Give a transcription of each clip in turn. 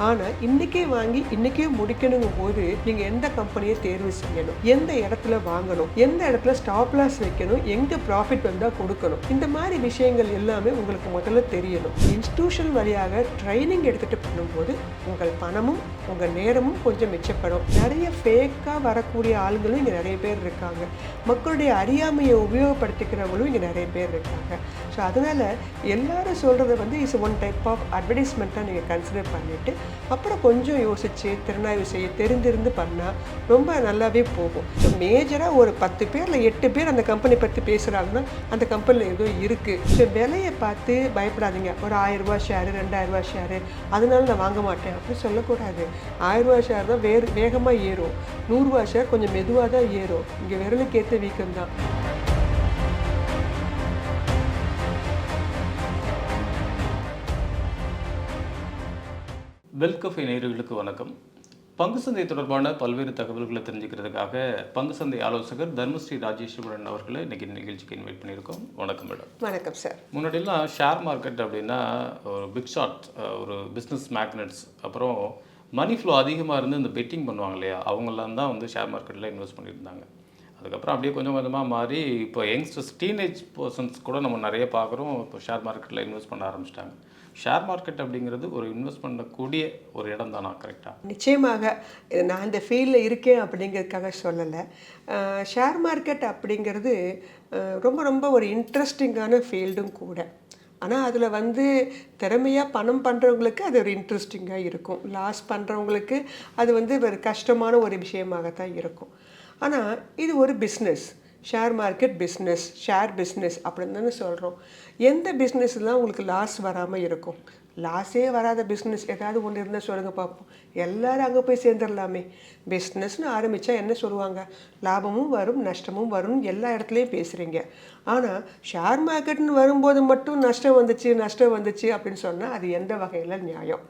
ஆனா, இன்னைக்கே வாங்கி, இன்னைக்கே முடிக்கணுங்கும்போது, நீங்க எந்த கம்பெனிய தேர்வு செய்யணும்? எந்த இடத்துல வாங்கணும்? எந்த இடத்துல ஸ்டாப் லாஸ் வைக்கணும்? எங்க ப்ராஃபிட் வந்தா கொடுக்கணும்? இந்த மாரி விஷயங்கள் எல்லாமே உங்களுக்கு முதல்ல தெரியணும். இன்ஸ்டிடியூஷன் வழியாக ட்ரைனிங் எடுத்துட்டு பண்ணும்போது, உங்கள் பணமும், உங்க நேரமும் கொஞ்சம் மிச்சப்படும். நிறைய ஃபேக்கா வரக்கூடிய ஆளுங்களும் இங்க நிறைய பேர் இருக்காங்க. மக்களுடைய அறியாமையை உபயோகப்படுத்திக்கிறவங்களும் இங்க நிறைய பேர் இருக்காங்க. ஸோ அதனால எல்லாரும் சொல்றத வந்து இஸ் ஒன் டைப் ஆஃப் அட்வர்டைஸ்மெண்ட்டா நீங்க கன்சிடர் பண்ணிட்டு அப்புறம் கொஞ்சம் யோசிச்சு திறனாய்வு செய்ய தெரிந்திருந்து பண்ணால் ரொம்ப நல்லாவே போகும். ஸோ மேஜராக ஒரு 10 பேரில் 8 பேர் அந்த கம்பெனி பற்றி பேசுகிறாங்கன்னா அந்த கம்பெனியில் ஏதோ இருக்குது. ஸோ விலையை பார்த்து பயப்படாதீங்க. ஒரு 1000 ஷேரு 2000 ஷேரு அதனால நான் வாங்க மாட்டேன் அப்படின்னு சொல்லக்கூடாது. 1000 ஷேர் தான் வேகமாக ஏறும். 100 ஷேர் கொஞ்சம் மெதுவாக தான் ஏறும். இங்கே விரலுக்கு ஏற்ற வீக்கம் தான். வெல்கஃபே நேயர்களுக்கு வணக்கம். பங்கு சந்தை தொடர்பான பல்வேறு தகவல்களை தெரிஞ்சுக்கிறதுக்காக பங்கு சந்தை ஆலோசகர் தர்மஸ்ரீ ராஜேஸ்வரன் அவர்களை இன்னைக்கு நிகழ்ச்சிக்கு இன்வைட் பண்ணியிருக்கோம். வணக்கம் மேடம். வணக்கம் சார். முன்னாடியெல்லாம் ஷேர் மார்க்கெட் அப்படின்னா ஒரு பிக் ஷாட், ஒரு பிஸ்னஸ் மேக்னெட்ஸ், அப்புறம் மணி ஃப்ளோ அதிகமாக இருந்து இந்த பெட்டிங் பண்ணுவாங்க இல்லையா, அவங்களாம் தான் வந்து ஷேர் மார்க்கெட்டில் இன்வெஸ்ட் பண்ணியிருந்தாங்க. அதுக்கப்புறம் அப்படியே கொஞ்சம் கொஞ்சமாக மாறி இப்போ யங்ஸ்டர்ஸ், டீனேஜ் பர்சன்ஸ் கூட நம்ம நிறைய பார்க்குறோம் இப்போ ஷேர் மார்க்கெட்டில் இன்வெஸ்ட் பண்ண ஆரம்பிச்சிட்டாங்க. ஷேர் மார்க்கெட் அப்படிங்கிறது ஒரு இன்வெஸ்ட் பண்ணக்கூடிய ஒரு இடம் தானா? கரெக்டாக? நிச்சயமாக நான் இந்த ஃபீல்டில் இருக்கேன் அப்படிங்கிறதுக்காக சொல்லலை. ஷேர் மார்க்கெட் அப்படிங்கிறது ரொம்ப ரொம்ப ஒரு இன்ட்ரெஸ்டிங்கான ஃபீல்டும் கூட. ஆனால் அதில் வந்து திறமையாக பணம் பண்ணுறவங்களுக்கு அது ஒரு இன்ட்ரெஸ்டிங்காக இருக்கும். லாஸ் பண்ணுறவங்களுக்கு அது வந்து ஒரு கஷ்டமான ஒரு விஷயமாகத்தான் இருக்கும். ஆனால் இது ஒரு business. Share market business, share business அப்படின்னு தானே சொல்கிறோம். எந்த பிஸ்னஸ்லாம் உங்களுக்கு லாஸ் வராமல் இருக்கும்? லாஸே வராத பிஸ்னஸ் ஏதாவது ஒன்று இருந்தால் சொல்லுங்கள் பார்ப்போம். எல்லோரும் அங்கே போய் சேர்ந்துடலாமே. பிஸ்னஸ்னு ஆரம்பித்தா என்ன சொல்லுவாங்க? லாபமும் வரும் நஷ்டமும் வரும், எல்லா இடத்துலையும் பேசுகிறீங்க. ஆனால் ஷேர் மார்க்கெட்னு வரும்போது மட்டும் நஷ்டம் வந்துச்சு அப்படின்னு சொன்னால் அது எந்த வகையில் நியாயம்?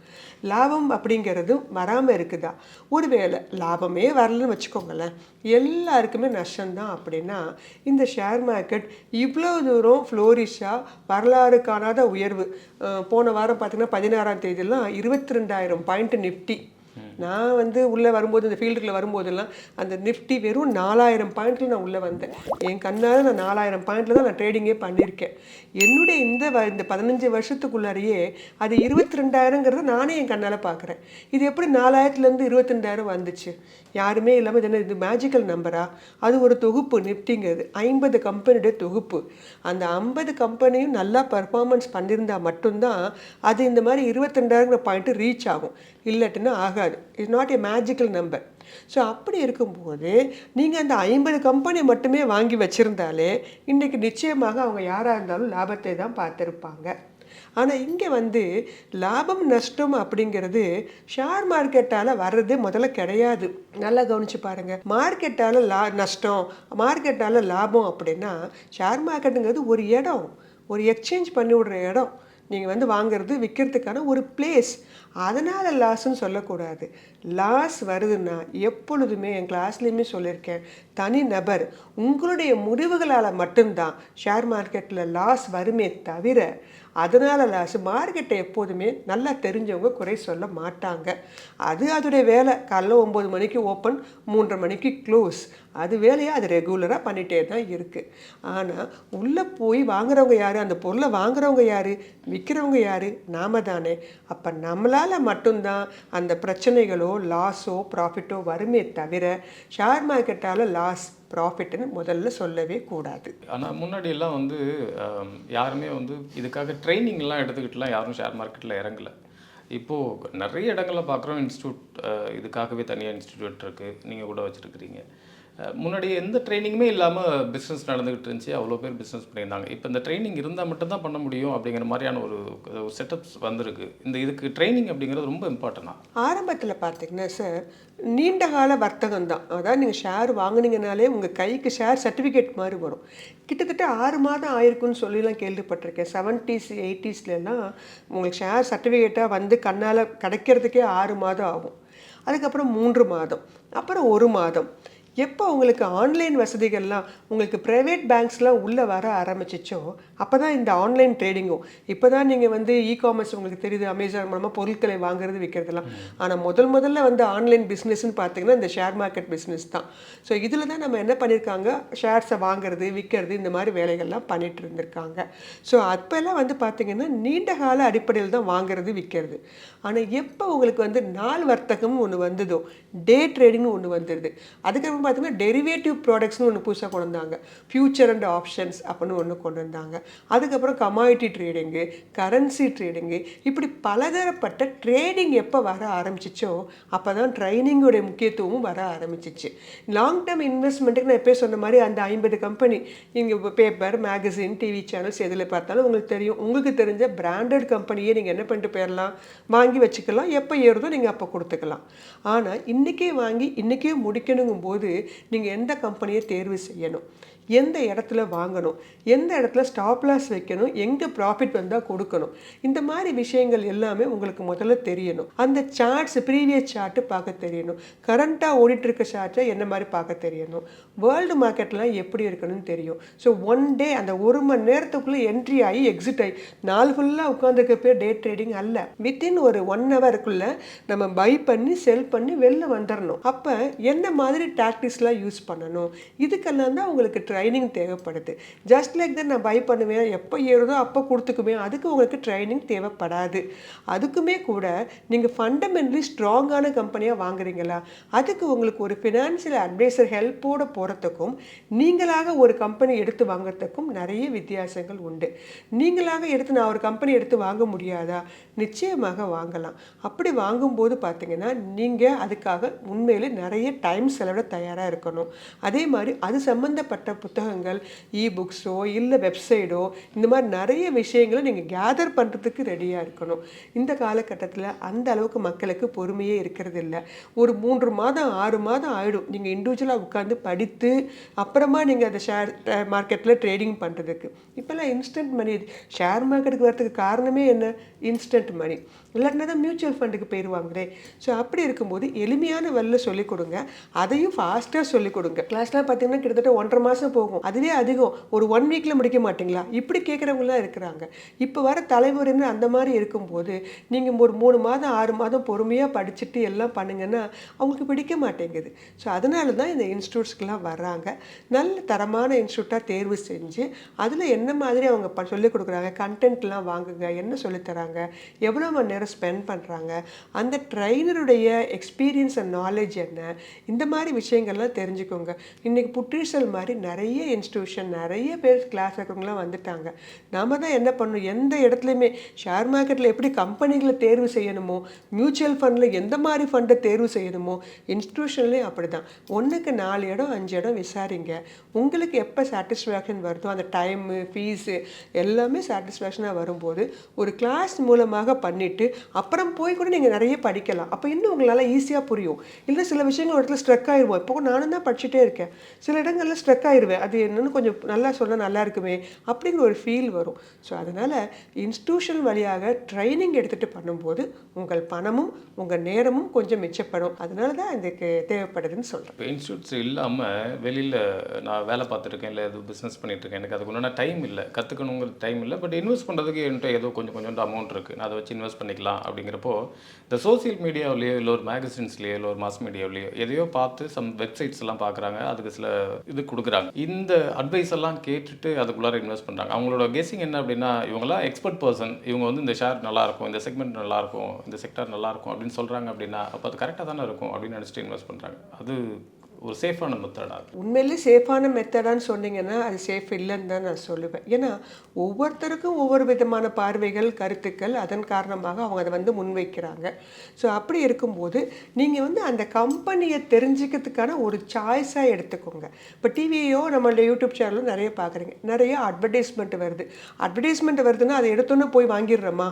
லாபம் அப்படிங்கிறதும் வராமல் இருக்குதா? ஒருவேளை லாபமே வரலன்னு வச்சுக்கோங்களேன், எல்லாருக்குமே நஷ்டம்தான் அப்படின்னா இந்த ஷேர் மார்க்கெட் இவ்வளோ தூரம் ஃப்ளோரிஷாக வரலாறு காணாத உயர்வு. போன வாரம் பார்த்தீங்கன்னா 16ஆம் தேதியெல்லாம் 22,000 பாயிண்ட் நிஃப்டி. நான் வந்து உள்ளே வரும்போது, இந்த ஃபீல்டுக்குள்ளே வரும்போதெல்லாம் அந்த நிஃப்டி வெறும் 4000 பாயிண்ட்டில் நான் உள்ளே வந்தேன். என் கண்ணால் நான் 4000 பாயிண்டில் தான் நான் ட்ரேடிங்கே பண்ணியிருக்கேன். என்னுடைய இந்த 15 வருஷத்துக்குள்ளாரையே அது 22,000ங்கிறத நானே என் கண்ணால் பார்க்குறேன். இது எப்படி 4000லேருந்து 22,000 வந்துச்சு? யாருமே இல்லாமல் இது மேஜிக்கல் நம்பரா? அது ஒரு தொகுப்பு. நிஃப்டிங்கிறது 50 கம்பெனியுடைய தொகுப்பு. அந்த 50 கம்பெனியும் நல்லா பர்ஃபார்மன்ஸ் பண்ணியிருந்தால் மட்டும்தான் அது இந்த மாதிரி 22,000ங்கிற பாயிண்ட்டு ரீச் ஆகும். இல்லாட்டின்னா ஆகாது. It's not a magical number. So அப்படி இருக்கும்போது நீங்கள் அந்த 50 கம்பெனி மட்டுமே வாங்கி வச்சுருந்தாலே இன்றைக்கி நிச்சயமாக அவங்க யாராக இருந்தாலும் லாபத்தை தான் பார்த்துருப்பாங்க. ஆனால் இங்கே வந்து லாபம் நஷ்டம் அப்படிங்கிறது ஷேர் மார்க்கெட்டால் வர்றது முதல்ல கிடையாது. நல்லா கவனித்து பாருங்கள். மார்க்கெட்டால் நஷ்டம், மார்க்கெட்டால் லாபம் அப்படின்னா ஷேர் மார்க்கெட்டுங்கிறது ஒரு இடம், ஒரு எக்ஸ்சேஞ்ச் பண்ணி விடுற இடம். நீங்கள் வந்து வாங்கிறது விற்கிறதுக்கான ஒரு பிளேஸ். அதனால் லாஸ்ன்னு சொல்லக்கூடாது. லாஸ் வருதுன்னா எப்பொழுதுமே என் கிளாஸ்லேயுமே சொல்லியிருக்கேன், தனி நபர் உங்களுடைய முடிவுகளால் மட்டும்தான் ஷேர் மார்க்கெட்டில் லாஸ் வருமே தவிர அதனால் லாஸ். மார்க்கெட்டை எப்போதுமே நல்லா தெரிஞ்சவங்க குறை சொல்ல மாட்டாங்க. அது அதோடைய வேலை. காலைல 9 மணிக்கு ஓப்பன், 3:30 மணிக்கு க்ளோஸ். அது வேலையாக அது ரெகுலராக பண்ணிகிட்டே தான் இருக்குது. ஆனால் உள்ளே போய் வாங்குறவங்க யார்? அந்த பொருளை வாங்குறவங்க யார்? விற்கிறவங்க யார்? நாம தானே. அப்போ நம்மளால் மட்டும்தான் அந்த பிரச்சனைகளோ லாஸோ ப்ராஃபிட்டோ வருமே தவிர ஷேர் மார்க்கெட்டால் லாஸ் ப்ராஃபிட்னு முதல்ல சொல்லவே கூடாது. ஆனால் முன்னாடியெல்லாம் வந்து யாருமே வந்து இதுக்காக ட்ரைனிங்லாம் எடுத்துக்கிட்டுலாம் யாரும் ஷேர் மார்க்கெட்டில் இறங்கலை. இப்போது நிறைய இடங்களில் பார்க்குறோம். இன்ஸ்டியூட், இதுக்காகவே தனியாக இன்ஸ்டியூட் இருக்குது, நீங்கள் கூட வச்சுருக்கிறீங்க. முன்னாடி எந்த ட்ரைனிங்குமே இல்லாமல் பிஸ்னஸ் நடந்துக்கிட்டு இருந்துச்சு. அவ்வளோ பேர் பிஸ்னஸ் பண்ணியிருந்தாங்க. இப்போ இந்த ட்ரைனிங் இருந்தால் மட்டும்தான் பண்ண முடியும் அப்படிங்கிற மாதிரியான ஒரு செட்டப்ஸ் வந்திருக்கு. இதுக்கு ட்ரைனிங் அப்படிங்கிறது ரொம்ப இம்பார்ட்டன்ட். ஆரம்பத்தில் பார்த்தீங்கன்னா சார், நீண்ட கால வர்த்தகம் தான். அதாவது நீங்கள் ஷேர் வாங்கினீங்கனாலே உங்கள் கைக்கு ஷேர் சர்டிஃபிகேட் மாதிரி வரும். கிட்டத்தட்ட 6 மாதம் ஆயிருக்குன்னு சொல்லிலாம் கேள்விப்பட்டிருக்கேன். 70s 80sலாம் உங்களுக்கு ஷேர் சர்டிஃபிகேட்டாக வந்து கண்ணால் கிடைக்கிறதுக்கே 6 மாதம் ஆகும். அதுக்கப்புறம் 3 மாதம், அப்புறம் 1 மாதம். எப்போ உங்களுக்கு ஆன்லைன் வசதிகள்லாம் உங்களுக்கு ப்ரைவேட் பேங்க்ஸ்லாம் உள்ளே வர ஆரம்பிச்சிச்சோ அப்போ தான் இந்த ஆன்லைன் ட்ரேடிங்கும் இப்போ தான் நீங்கள் வந்து காமர்ஸ் உங்களுக்கு தெரியுது, அமேசான் மூலமாக பொருட்களை வாங்குறது விற்கிறதுலாம். ஆனால் முதல்ல வந்து ஆன்லைன் பிஸ்னஸ்ன்னு பார்த்தீங்கன்னா இந்த ஷேர் மார்க்கெட் பிஸ்னஸ் தான். ஸோ இதில் தான் நம்ம என்ன பண்ணியிருக்காங்க, ஷேர்ஸை வாங்குறது விற்கிறது இந்த மாதிரி வேலைகள்லாம் பண்ணிட்டு இருந்திருக்காங்க. ஸோ அப்போல்லாம் வந்து பார்த்தீங்கன்னா நீண்ட கால அடிப்படையில் தான் வாங்குறது விற்கிறது. ஆனால் எப்போ உங்களுக்கு வந்து நாள் வர்த்தகம்னு ஒன்று வந்ததோ, டே ட்ரேடிங்னு ஒன்று வந்துடுது. அதுக்கப்புறம் பார்த்தீங்கன்னா டெரிவேட்டிவ் ப்ராடக்ட்ஸ்னு ஒன்று புதுசாக கொண்டு வந்தாங்க, ஃபியூச்சர் அண்ட் ஆப்ஷன்ஸ் அப்படின்னு ஒன்று கொண்டு வந்தாங்க. அதுக்கப்புறம் கமாடிட்டி ட்ரேடிங்கு, கரன்சி ட்ரேடிங்கு, இப்படி பலதரப்பட்ட ட்ரேடிங் எப்போ வர ஆரம்பிச்சிச்சோ அப்போ தான் ட்ரைனிங்கோடைய முக்கியத்துவமும் வர ஆரம்பிச்சிச்சு. லாங் டேர்ம் இன்வெஸ்ட்மெண்ட்டுக்கு நான் எப்போ சொன்ன மாதிரி அந்த 50 கம்பெனி இங்கே பேப்பர், மேகசின், டிவி சேனல்ஸ் எதில் பார்த்தாலும் உங்களுக்கு தெரியும். உங்களுக்கு தெரிஞ்ச பிராண்டட் கம்பெனியே நீங்கள் என்ன பண்ணிட்டு போயிடலாம், வாங்கி வச்சுக்கலாம். எப்போ ஏறுதோ நீங்கள் அப்போ கொடுத்துக்கலாம். ஆனால் இன்றைக்கே வாங்கி இன்றைக்கே முடிக்கணுங்கும் போது நீங்கள் எந்த கம்பெனியை தேர்வு செய்யணும், எந்த இடத்துல வாங்கணும், எந்த இடத்துல ஸ்டாப் லாஸ் வைக்கணும், எங்கே ப்ராஃபிட் வந்தால் கொடுக்கணும், இந்த மாதிரி விஷயங்கள் எல்லாமே உங்களுக்கு முதல்ல தெரியணும். அந்த சார்ட்ஸ், ப்ரீவியஸ் சார்ட்டு பார்க்க தெரியணும். கரண்ட்டாக ஓடிட்டு இருக்க சார்ட்டை என்ன மாதிரி பார்க்க தெரியணும். வேர்ல்டு மார்க்கெட்லாம் எப்படி இருக்கணும்னு தெரியும். ஸோ ஒன் டே அந்த 1 மணி நேரத்துக்குள்ளே என்ட்ரி ஆகி எக்ஸிட் ஆகி நாள் ஃபுல்லாக உட்காந்துருக்க பேர் டே ட்ரேடிங் அல்ல. வித்தின் ஒரு 1 ஹவருக்குள்ளே நம்ம பை பண்ணி செல் பண்ணி வெளில வந்துடணும். அப்போ என்ன மாதிரி டாக்டிக்ஸ்லாம் யூஸ் பண்ணணும், இதுக்கெல்லாம் தான் உங்களுக்கு ட்ரைனிங் தேவைப்படுது. ஜஸ்ட் லைக் தட் நான் பை பண்ணுவேன், எப்போ ஏறுதோ அப்போ கொடுத்துக்குவேன், அதுக்கு உங்களுக்கு ட்ரைனிங் தேவைப்படாது. அதுக்குமே கூட நீங்கள் ஃபண்டமெண்டலி ஸ்ட்ராங்கான கம்பெனியாக வாங்குறீங்களா, அதுக்கு உங்களுக்கு ஒரு ஃபினான்ஷியல் அட்வைசர் ஹெல்ப்போடு போகிறதுக்கும் நீங்களாக ஒரு கம்பெனி எடுத்து வாங்குறதுக்கும் நிறைய வித்தியாசங்கள் உண்டு. நீங்களாக எடுத்து நான் ஒரு கம்பெனி எடுத்து வாங்க முடியாதா, நிச்சயமாக வாங்கலாம். அப்படி வாங்கும்போது பார்த்தீங்கன்னா நீங்கள் அதுக்காக உண்மையிலே நிறைய டைம் செலவிட தயாராக இருக்கணும். அதே மாதிரி அது சம்மந்தப்பட்ட புத்தகங்கள், புக்ஸோ இல்லை வெப்சைட்டோ, இந்த மாதிரி நிறைய விஷயங்களை நீங்கள் கேதர் பண்ணுறதுக்கு ரெடியாக இருக்கணும். இந்த காலகட்டத்தில் அந்த அளவுக்கு மக்களுக்கு பொறுமையே இருக்கிறது இல்லை. ஒரு 3 மாதம் 6 மாதம் ஆகிடும் நீங்கள் இண்டிவிஜுவலாக உட்காந்து படித்து அப்புறமா நீங்கள் அந்த ஷேர் மார்க்கெட்டில் ட்ரேடிங் பண்ணுறதுக்கு. இப்போல்லாம் இன்ஸ்டன்ட் மணி. ஷேர் மார்க்கெட்டுக்கு வரதுக்கு காரணமே என்ன, இன்ஸ்டன்ட் மணி. இல்லாட்டினா தான் மியூச்சுவல் ஃபண்டுக்கு போயிடுவாங்களே. ஸோ அப்படி இருக்கும்போது எளிமையான வழியில் சொல்லிக் கொடுங்க, அதையும் ஃபாஸ்ட்டாக சொல்லிக் கொடுங்க. கிளாஸ்லாம் பார்த்தீங்கன்னா கிட்டத்தட்ட 1.5 மாதம் போகும், அதுவே அதிகம். ஒரு 1 வீக்கில் முடிக்க மாட்டிங்களா, இப்படி கேட்குறவங்களாம் இருக்கிறாங்க. இப்போ வர தலைமுறைன்னு அந்த மாதிரி இருக்கும்போது நீங்கள் ஒரு 3 மாதம் 6 மாதம் பொறுமையாக படிச்சுட்டு எல்லாம் பண்ணுங்கன்னா அவங்களுக்கு பிடிக்க மாட்டேங்குது. ஸோ அதனால தான் இந்த இன்ஸ்டியூட்ஸ்க்கெலாம் வர்றாங்க. நல்ல தரமான இன்ஸ்டியூட்டாக தேர்வு செஞ்சு அதில் என்ன மாதிரி அவங்க சொல்லிக் கொடுக்குறாங்க, கண்டென்ட்லாம் வாங்குங்க, என்ன சொல்லித்தராங்க, எவ்வளோ மணி நேரம் ஸ்பெண்ட் பண்ணுறாங்க, அந்த ட்ரைனருடைய எக்ஸ்பீரியன்ஸ் அண்ட் நாலேஜ் என்ன, இந்த மாதிரி விஷயங்கள்லாம் தெரிஞ்சுக்கோங்க. இன்றைக்கி புற்றீசல் மாதிரி நிறைய இன்ஸ்டியூஷன், நிறைய பேர் கிளாஸ் இருக்கிறவங்களாம் வந்துட்டாங்க. நாம் தான் என்ன பண்ணணும், எந்த இடத்துலையுமே ஷேர் மார்க்கெட்டில் எப்படி கம்பெனிகளை தேர்வு செய்யணுமோ, மியூச்சுவல் ஃபண்டில் எந்த மாதிரி ஃபண்டை தேர்வு செய்யணுமோ, இன்ஸ்டியூஷன்லேயும் அப்படி தான். 1க்கு 4 இடம் 5 இடம் விசாரிங்க. உங்களுக்கு எப்போ சாட்டிஸ்ஃபேக்ஷன் வருதோ அந்த டைமு, ஃபீஸு எல்லாமே சாட்டிஸ்ஃபேக்ஷனாக வரும்போது ஒரு கிளாஸ் மூலமாக பண்ணிவிட்டு அப்புறம் போய் கூட நீங்கள் நிறைய படிக்கலாம். அப்போ இன்னும் உங்களால் ஈஸியாக புரியும். இல்லை சில விஷயங்கள் ஒரு இடத்துல ஸ்ட்ரக் ஆயிடுவோம். இப்போ நானும் தான் படிச்சுட்டே இருக்கேன், சில இடங்களில் ஸ்ட்ரக் ஆயிடுவேன், அது என்னென்னு கொஞ்சம் நல்லா சொன்னால் நல்லா இருக்குமே அப்படிங்கிற ஒரு ஃபீல் வரும். ஸோ அதனால் இன்ஸ்டியூஷன் வழியாக ட்ரைனிங் எடுத்துகிட்டு பண்ணும்போது உங்கள் பணமும் உங்கள் நேரமும் கொஞ்சம் மிச்சப்படும். அதனால தான் இதுக்கு தேவைப்படுதுன்னு சொல்கிறேன். இப்போ இன்ஸ்டியூட்ஸ் இல்லாமல் வெளியில் நான் வேலை பார்த்துருக்கேன், இல்லை எதுவும் பிஸ்னஸ் பண்ணிகிட்ருக்கேன், எனக்கு அதுக்கு ஒன்றுனா டைம் இல்லை, கற்றுக்கணுங்கிற டைம் இல்லை, பட் இன்வெஸ்ட் பண்ணுறதுக்கு என்கிட்ட ஏதோ கொஞ்சம் அமௌண்ட் இருக்குது, நான் அதை வச்சு இன்வெஸ்ட் பண்ணிக்கலாம் அப்படிங்கிறப்போ இந்த சோசியல் மீடியாவிலேயோ இல்லை ஒரு மேகசின்ஸ்லேயோ இல்லை ஒரு மாஸ் மீடியாவிலேயோ எதையோ பார்த்து சம் வெப்சைட்ஸ் எல்லாம் பார்க்குறாங்க, அதுக்கு சில இது கொடுக்குறாங்க. இந்த அட்வைஸ் எல்லாம் கேட்டுட்டு அதுக்குள்ளார இன்வெஸ்ட் பண்ணுறாங்க. அவங்களோட கெஸிங் என்ன அப்படின்னா, இவங்களாம் எக்ஸ்பர்ட் பர்சன், இவங்க வந்து இந்த ஷேர் நல்லாயிருக்கும், இந்த செக்மெண்ட் நல்லாயிருக்கும், இந்த செக்டார் நல்லாயிருக்கும் அப்படின்னு சொல்கிறாங்க அப்படின்னா அப்போ அது கரெக்டாக தானே இருக்கும் அப்படின்னு நினச்சிட்டு இன்வெஸ்ட் பண்ணுறாங்க. அது ஒரு சேஃபான மெத்தடா? உண்மையிலே சேஃபான மெத்தடான்னு சொன்னீங்கன்னா அது சேஃப் இல்லைன்னு தான் நான் சொல்லுவேன். ஏன்னா ஒவ்வொருத்தருக்கும் ஒவ்வொரு விதமான பார்வைகள், கருத்துக்கள், அதன் காரணமாக அவங்க அதை வந்து முன்வைக்கிறாங்க. ஸோ அப்படி இருக்கும்போது நீங்கள் வந்து அந்த கம்பெனியை தெரிஞ்சுக்கிறதுக்கான ஒரு சாய்ஸாக எடுத்துக்கோங்க. இப்போ டிவியோ நம்மளோட யூடியூப் சேனலும் நிறைய பார்க்குறீங்க, நிறைய அட்வர்டைஸ்மெண்ட் வருது. அட்வர்டைஸ்மெண்ட் வருதுன்னா அதை எடுத்தோன்னே போய் வாங்கிடுறோமா,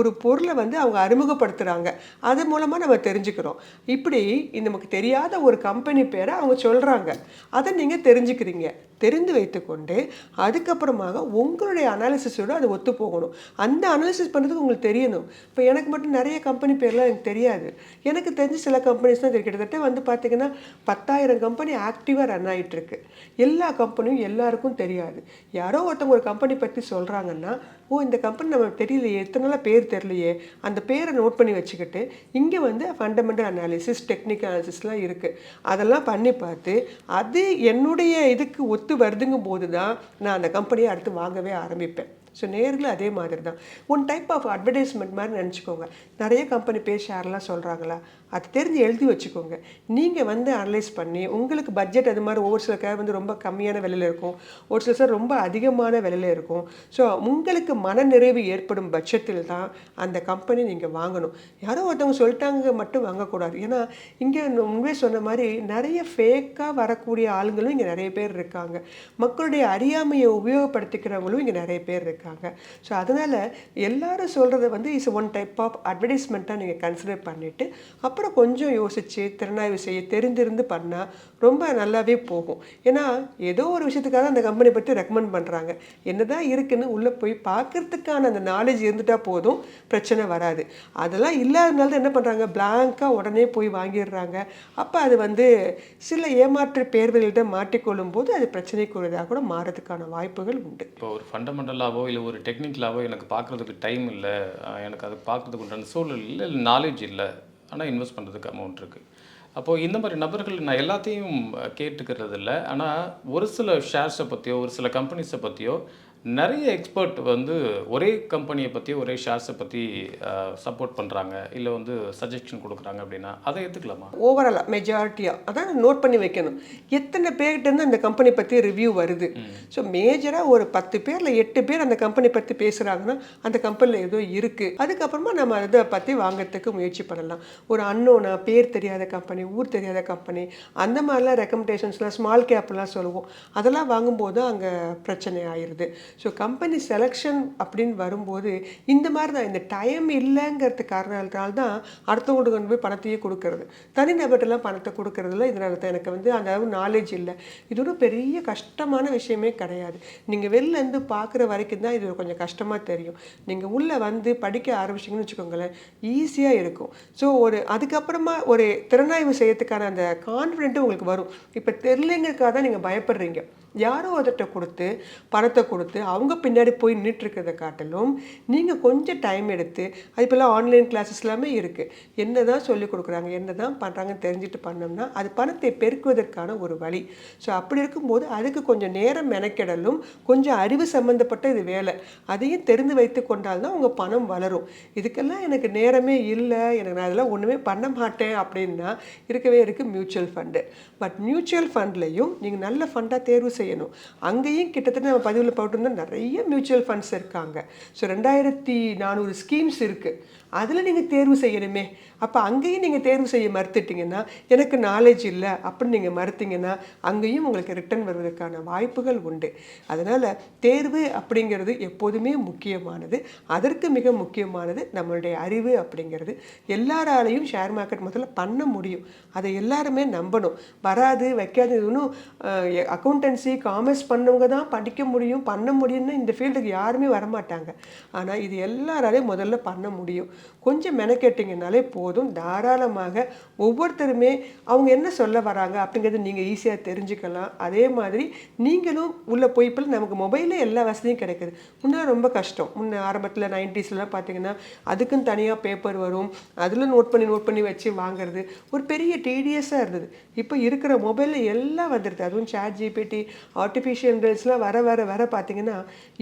ஒரு பொருளை வந்து அவங்க அறிமுகப்படுத்துகிறாங்க, அது மூலமாக நம்ம தெரிஞ்சுக்கிறோம். இப்படி நமக்கு தெரியாத ஒரு கம்பெனி பேரை அவங்க சொல்கிறாங்க, அதை நீங்கள் தெரிஞ்சுக்கிறீங்க. தெரிந்து வைத்துக்கொண்டு அதுக்கப்புறமாக உங்களுடைய அனாலிசிஸோடு அது ஒத்து போகணும். அந்த அனாலிசிஸ் பண்ணுறதுக்கு உங்களுக்கு தெரியணும். இப்போ எனக்கு மட்டும் நிறைய கம்பெனி பேர்லாம் எனக்கு தெரியாது. எனக்கு தெரிஞ்ச சில கம்பெனிஸ் தான் தெரியும். கிட்டத்தட்ட வந்து பார்த்திங்கன்னா 10,000 கம்பெனி ஆக்டிவாக ரன் ஆகிட்டுருக்கு. எல்லா கம்பெனியும் எல்லாருக்கும் தெரியாது. யாரோ ஒருத்தவங்க ஒரு கம்பெனி பற்றி சொல்கிறாங்கன்னா, ஓ இந்த கம்பெனி நம்ம தெரியலையே, எத்தனை நாளாக பேர் தெரியலையே, அந்த பேரை நோட் பண்ணி வச்சுக்கிட்டு இங்கே வந்து ஃபண்டமெண்டல் அனாலிசிஸ், டெக்னிக்கல் அனாலிசிஸ்லாம் இருக்குது. அதெல்லாம் பண்ணி பார்த்து அது என்னுடைய இதுக்கு ஒத்து வருதுங்கும் போது தான் நான் அந்த கம்பெனியை அடுத்து வாங்கவே ஆரம்பிப்பேன். ஸோ நேரில் அதே மாதிரி தான். ஒன் டைப் ஆஃப் அட்வர்டைஸ்மெண்ட் மாதிரி நினச்சிக்கோங்க. நிறைய கம்பெனி பேர் ஷேர்லாம் சொல்கிறாங்களா, அது தெரிஞ்சு எழுதி வச்சுக்கோங்க. நீங்கள் வந்து அனலைஸ் பண்ணி உங்களுக்கு பட்ஜெட் அது மாதிரி ஒவ்வொரு சில கேர் வந்து ரொம்ப கம்மியான விலையில் இருக்கும், ஒரு சில சார் ரொம்ப அதிகமான விலையில் இருக்கும். ஸோ உங்களுக்கு மனநிறைவு ஏற்படும் பட்சத்தில் தான் அந்த கம்பெனி நீங்கள் வாங்கணும். யாரோ ஒருத்தவங்க சொல்லிட்டாங்க மட்டும் வாங்கக்கூடாது. ஏன்னா இங்கே முன்பே சொன்ன மாதிரி நிறைய ஃபேக்காக வரக்கூடிய ஆளுங்களும் இங்கே நிறைய பேர் இருக்காங்க. மக்களுடைய அறியாமையை உபயோகப்படுத்திக்கிறவங்களும் இங்கே நிறைய பேர் இருக்காங்க. ஸோ அதனால் எல்லாரும் சொல்கிறத வந்து இஸ் ஒன் டைப் ஆஃப் அட்வர்டைஸ்மெண்ட்டாக நீங்கள் கன்சிடர் பண்ணிவிட்டு அப்புறம் கொஞ்சம் யோசித்து திறனாய்வு செய்ய தெரிந்திருந்து பண்ணால் ரொம்ப நல்லாவே போகும். ஏன்னா ஏதோ ஒரு விஷயத்துக்காக அந்த கம்பெனி பற்றி ரெக்கமெண்ட் பண்ணுறாங்க. என்ன தான் இருக்குன்னு உள்ளே போய் பார்க்குறதுக்கான அந்த நாலேஜ் இருந்துட்டால் போதும், பிரச்சனை வராது. அதெல்லாம் இல்லாதனால தான் என்ன பண்ணுறாங்க, பிளாங்காக உடனே போய் வாங்கிடுறாங்க. அப்போ அது வந்து சில ஏமாற்று பேர்வர்கள்ட்ட மாட்டிக்கொள்ளும் போது அது பிரச்சனைக்குரியதாக கூட மாறதுக்கான வாய்ப்புகள் உண்டு. இப்போ ஒரு ஃபண்டமெண்டலாவோ இல்லை ஒரு டெக்னிக்கலாவோ எனக்கு பார்க்குறதுக்கு டைம் இல்லை, எனக்கு அது பார்க்குறதுக்கு உண்டான சூழல் இல்லை, இல்லை நாலேஜ் இல்லை, ஆனால் இன்வெஸ்ட் பண்ணுறதுக்கு அமௌண்ட் இருக்குது. அப்போது இந்த மாதிரி நபர்கள் நான் எல்லாத்தையும் கேட்டுக்கிறது இல்லை. ஆனால் ஒரு சில ஷேர்ஸை பற்றியோ ஒரு சில கம்பெனிஸை பற்றியோ நிறைய எக்ஸ்பர்ட் வந்து ஒரே கம்பெனியை பற்றி ஒரே ஷேர்ஸை பற்றி சப்போர்ட் பண்ணுறாங்க, இல்லை வந்து சஜஷன் கொடுக்குறாங்க அப்படின்னா அதை எடுத்துக்கலாமா? ஓவராலாக மெஜாரிட்டியாக அதான் நோட் பண்ணி வைக்கணும். எத்தனை பேர்கிட்டருந்து அந்த கம்பெனி பற்றி ரிவ்யூ வருது. ஸோ மேஜராக ஒரு 10 பேரில் 8 பேர் அந்த கம்பெனி பற்றி பேசுகிறாங்கன்னா அந்த கம்பெனியில் ஏதோ இருக்குது. அதுக்கப்புறமா நம்ம அதை பற்றி வாங்கிறதுக்கு முயற்சி பண்ணலாம். ஒரு அன்னோனா பேர் தெரியாத கம்பெனி, ஊர் தெரியாத கம்பெனி, அந்த மாதிரிலாம் ரெக்கமெண்டேஷன்ஸ்லாம் ஸ்மால் கேப்லாம் சொல்லுவோம். அதெல்லாம் வாங்கும்போது அங்கே பிரச்சனை ஆயிடுது. ஸோ கம்பெனி செலெக்ஷன் அப்படின்னு வரும்போது இந்த மாதிரி தான், இந்த டைம் இல்லைங்கிறது காரணத்தால் தான் அடுத்தவங்களுக்கு கொண்டு போய் பணத்தையே கொடுக்கறது. தனிநபர்கிட்டலாம் பணத்தை கொடுக்கறதுல இதனால தான் எனக்கு வந்து அந்த அளவு நாலேஜ் இல்லை. இது ஒரு பெரிய கஷ்டமான விஷயமே கிடையாது. நீங்கள் வெளிலேருந்து பார்க்குற வரைக்கும் தான் இது கொஞ்சம் கஷ்டமாக தெரியும். நீங்கள் உள்ளே வந்து படிக்க ஆரம்பிச்சிங்கன்னு வச்சுக்கோங்களேன், ஈஸியாக இருக்கும். ஸோ அதுக்கப்புறமா ஒரு திறனாய்வு செய்யறதுக்கான அந்த கான்ஃபிடென்ட்டு உங்களுக்கு வரும். இப்போ தெரியலைங்கிறதுக்காக தான் நீங்கள் பயப்படுறீங்க. யாரோ ஒருத்தட்ட கொடுத்து பணத்தை கொடுத்து அவங்க பின்னாடி போய் நின்றுட்டுருக்கிறத காட்டிலும் நீங்கள் கொஞ்சம் டைம் எடுத்து, அது இப்போல்லாம் ஆன்லைன் கிளாஸஸ் எல்லாமே இருக்குது, என்ன தான் சொல்லிக் கொடுக்குறாங்க, என்ன தான் பண்ணுறாங்கன்னு தெரிஞ்சுட்டு பண்ணோம்னா அது பணத்தை பெருக்குவதற்கான ஒரு வழி. ஸோ அப்படி இருக்கும்போது அதுக்கு கொஞ்சம் நேரம் மெனக்கெடலும், கொஞ்சம் அறிவு சம்மந்தப்பட்ட இது வேலை, அதையும் தெரிந்து வைத்து கொண்டால் தான் உங்கள் பணம் வளரும். இதுக்கெல்லாம் எனக்கு நேரமே இல்லை, எனக்கு நான் அதெல்லாம் ஒன்றுமே பண்ண மாட்டேன் அப்படின்னா இருக்கவே இருக்குது மியூச்சுவல் ஃபண்டு. பட் மியூச்சுவல் ஃபண்ட்லேயும் நீங்கள் நல்ல ஃபண்டாக தேர்வு செய்யணும். அங்கேயும் கிட்டத்தட்ட நம்ம பதிவில் போட்டிருந்தோம் நிறைய மியூச்சுவல் ஃபண்ட்ஸ் இருக்காங்க. ஸோ 2400 ஸ்கீம்ஸ் இருக்குது. அதில் நீங்கள் தேர்வு செய்யணுமே. அப்போ அங்கேயும் நீங்கள் தேர்வு செய்ய மறுத்துட்டிங்கன்னா, எனக்கு நாலேஜ் இல்லை அப்படின்னு நீங்கள் மறுத்தீங்கன்னா அங்கேயும் உங்களுக்கு ரிட்டர்ன் வருவதற்கான வாய்ப்புகள் உண்டு. அதனால் தேர்வு அப்படிங்கிறது எப்போதுமே முக்கியமானது. அதற்கு மிக முக்கியமானது நம்மளுடைய அறிவு அப்படிங்கிறது. எல்லாராலையும் ஷேர் மார்க்கெட் முதல்ல பண்ண முடியும். அதை எல்லாருமே நம்பணும். வராது வைக்காது இன்னும் அக்கௌண்டன்சி காமர்ஸ் பண்ணவங்க தான் படிக்க முடியும் பண்ண முடியும்னு இந்த ஃபீல்டுக்கு யாருமே வரமாட்டாங்க. ஆனால் இது எல்லாராலையும் முதல்ல பண்ண முடியும். கொஞ்சம் மெனக்கெட்டிங்கனாலே போதும். தாராளமாக ஒவ்வொருத்தருமே அவங்க என்ன சொல்ல வராங்க அப்படிங்கிறது நீங்கள் ஈஸியாக தெரிஞ்சுக்கலாம். அதே மாதிரி நீங்களும் உள்ளே போய் இப்போ நமக்கு மொபைலில் எல்லா வசதியும் கிடைக்குது. முன்னே ரொம்ப கஷ்டம். முன்னே ஆரம்பத்தில் 90ஸ்லாம் பார்த்தீங்கன்னா அதுக்குன்னு தனியாக பேப்பர் வரும், அதில் நோட் பண்ணி வச்சு வாங்குறது ஒரு பெரிய டிடிஎஸ்ஸாக இருந்தது. இப்போ இருக்கிற மொபைலில் எல்லாம் வந்துடுது. அதுவும் சாட் ஜிபிடி, ஆர்டிஃபிஷியல் இன்டெலிஜென்ஸ்லாம் வர பார்த்தீங்கன்னா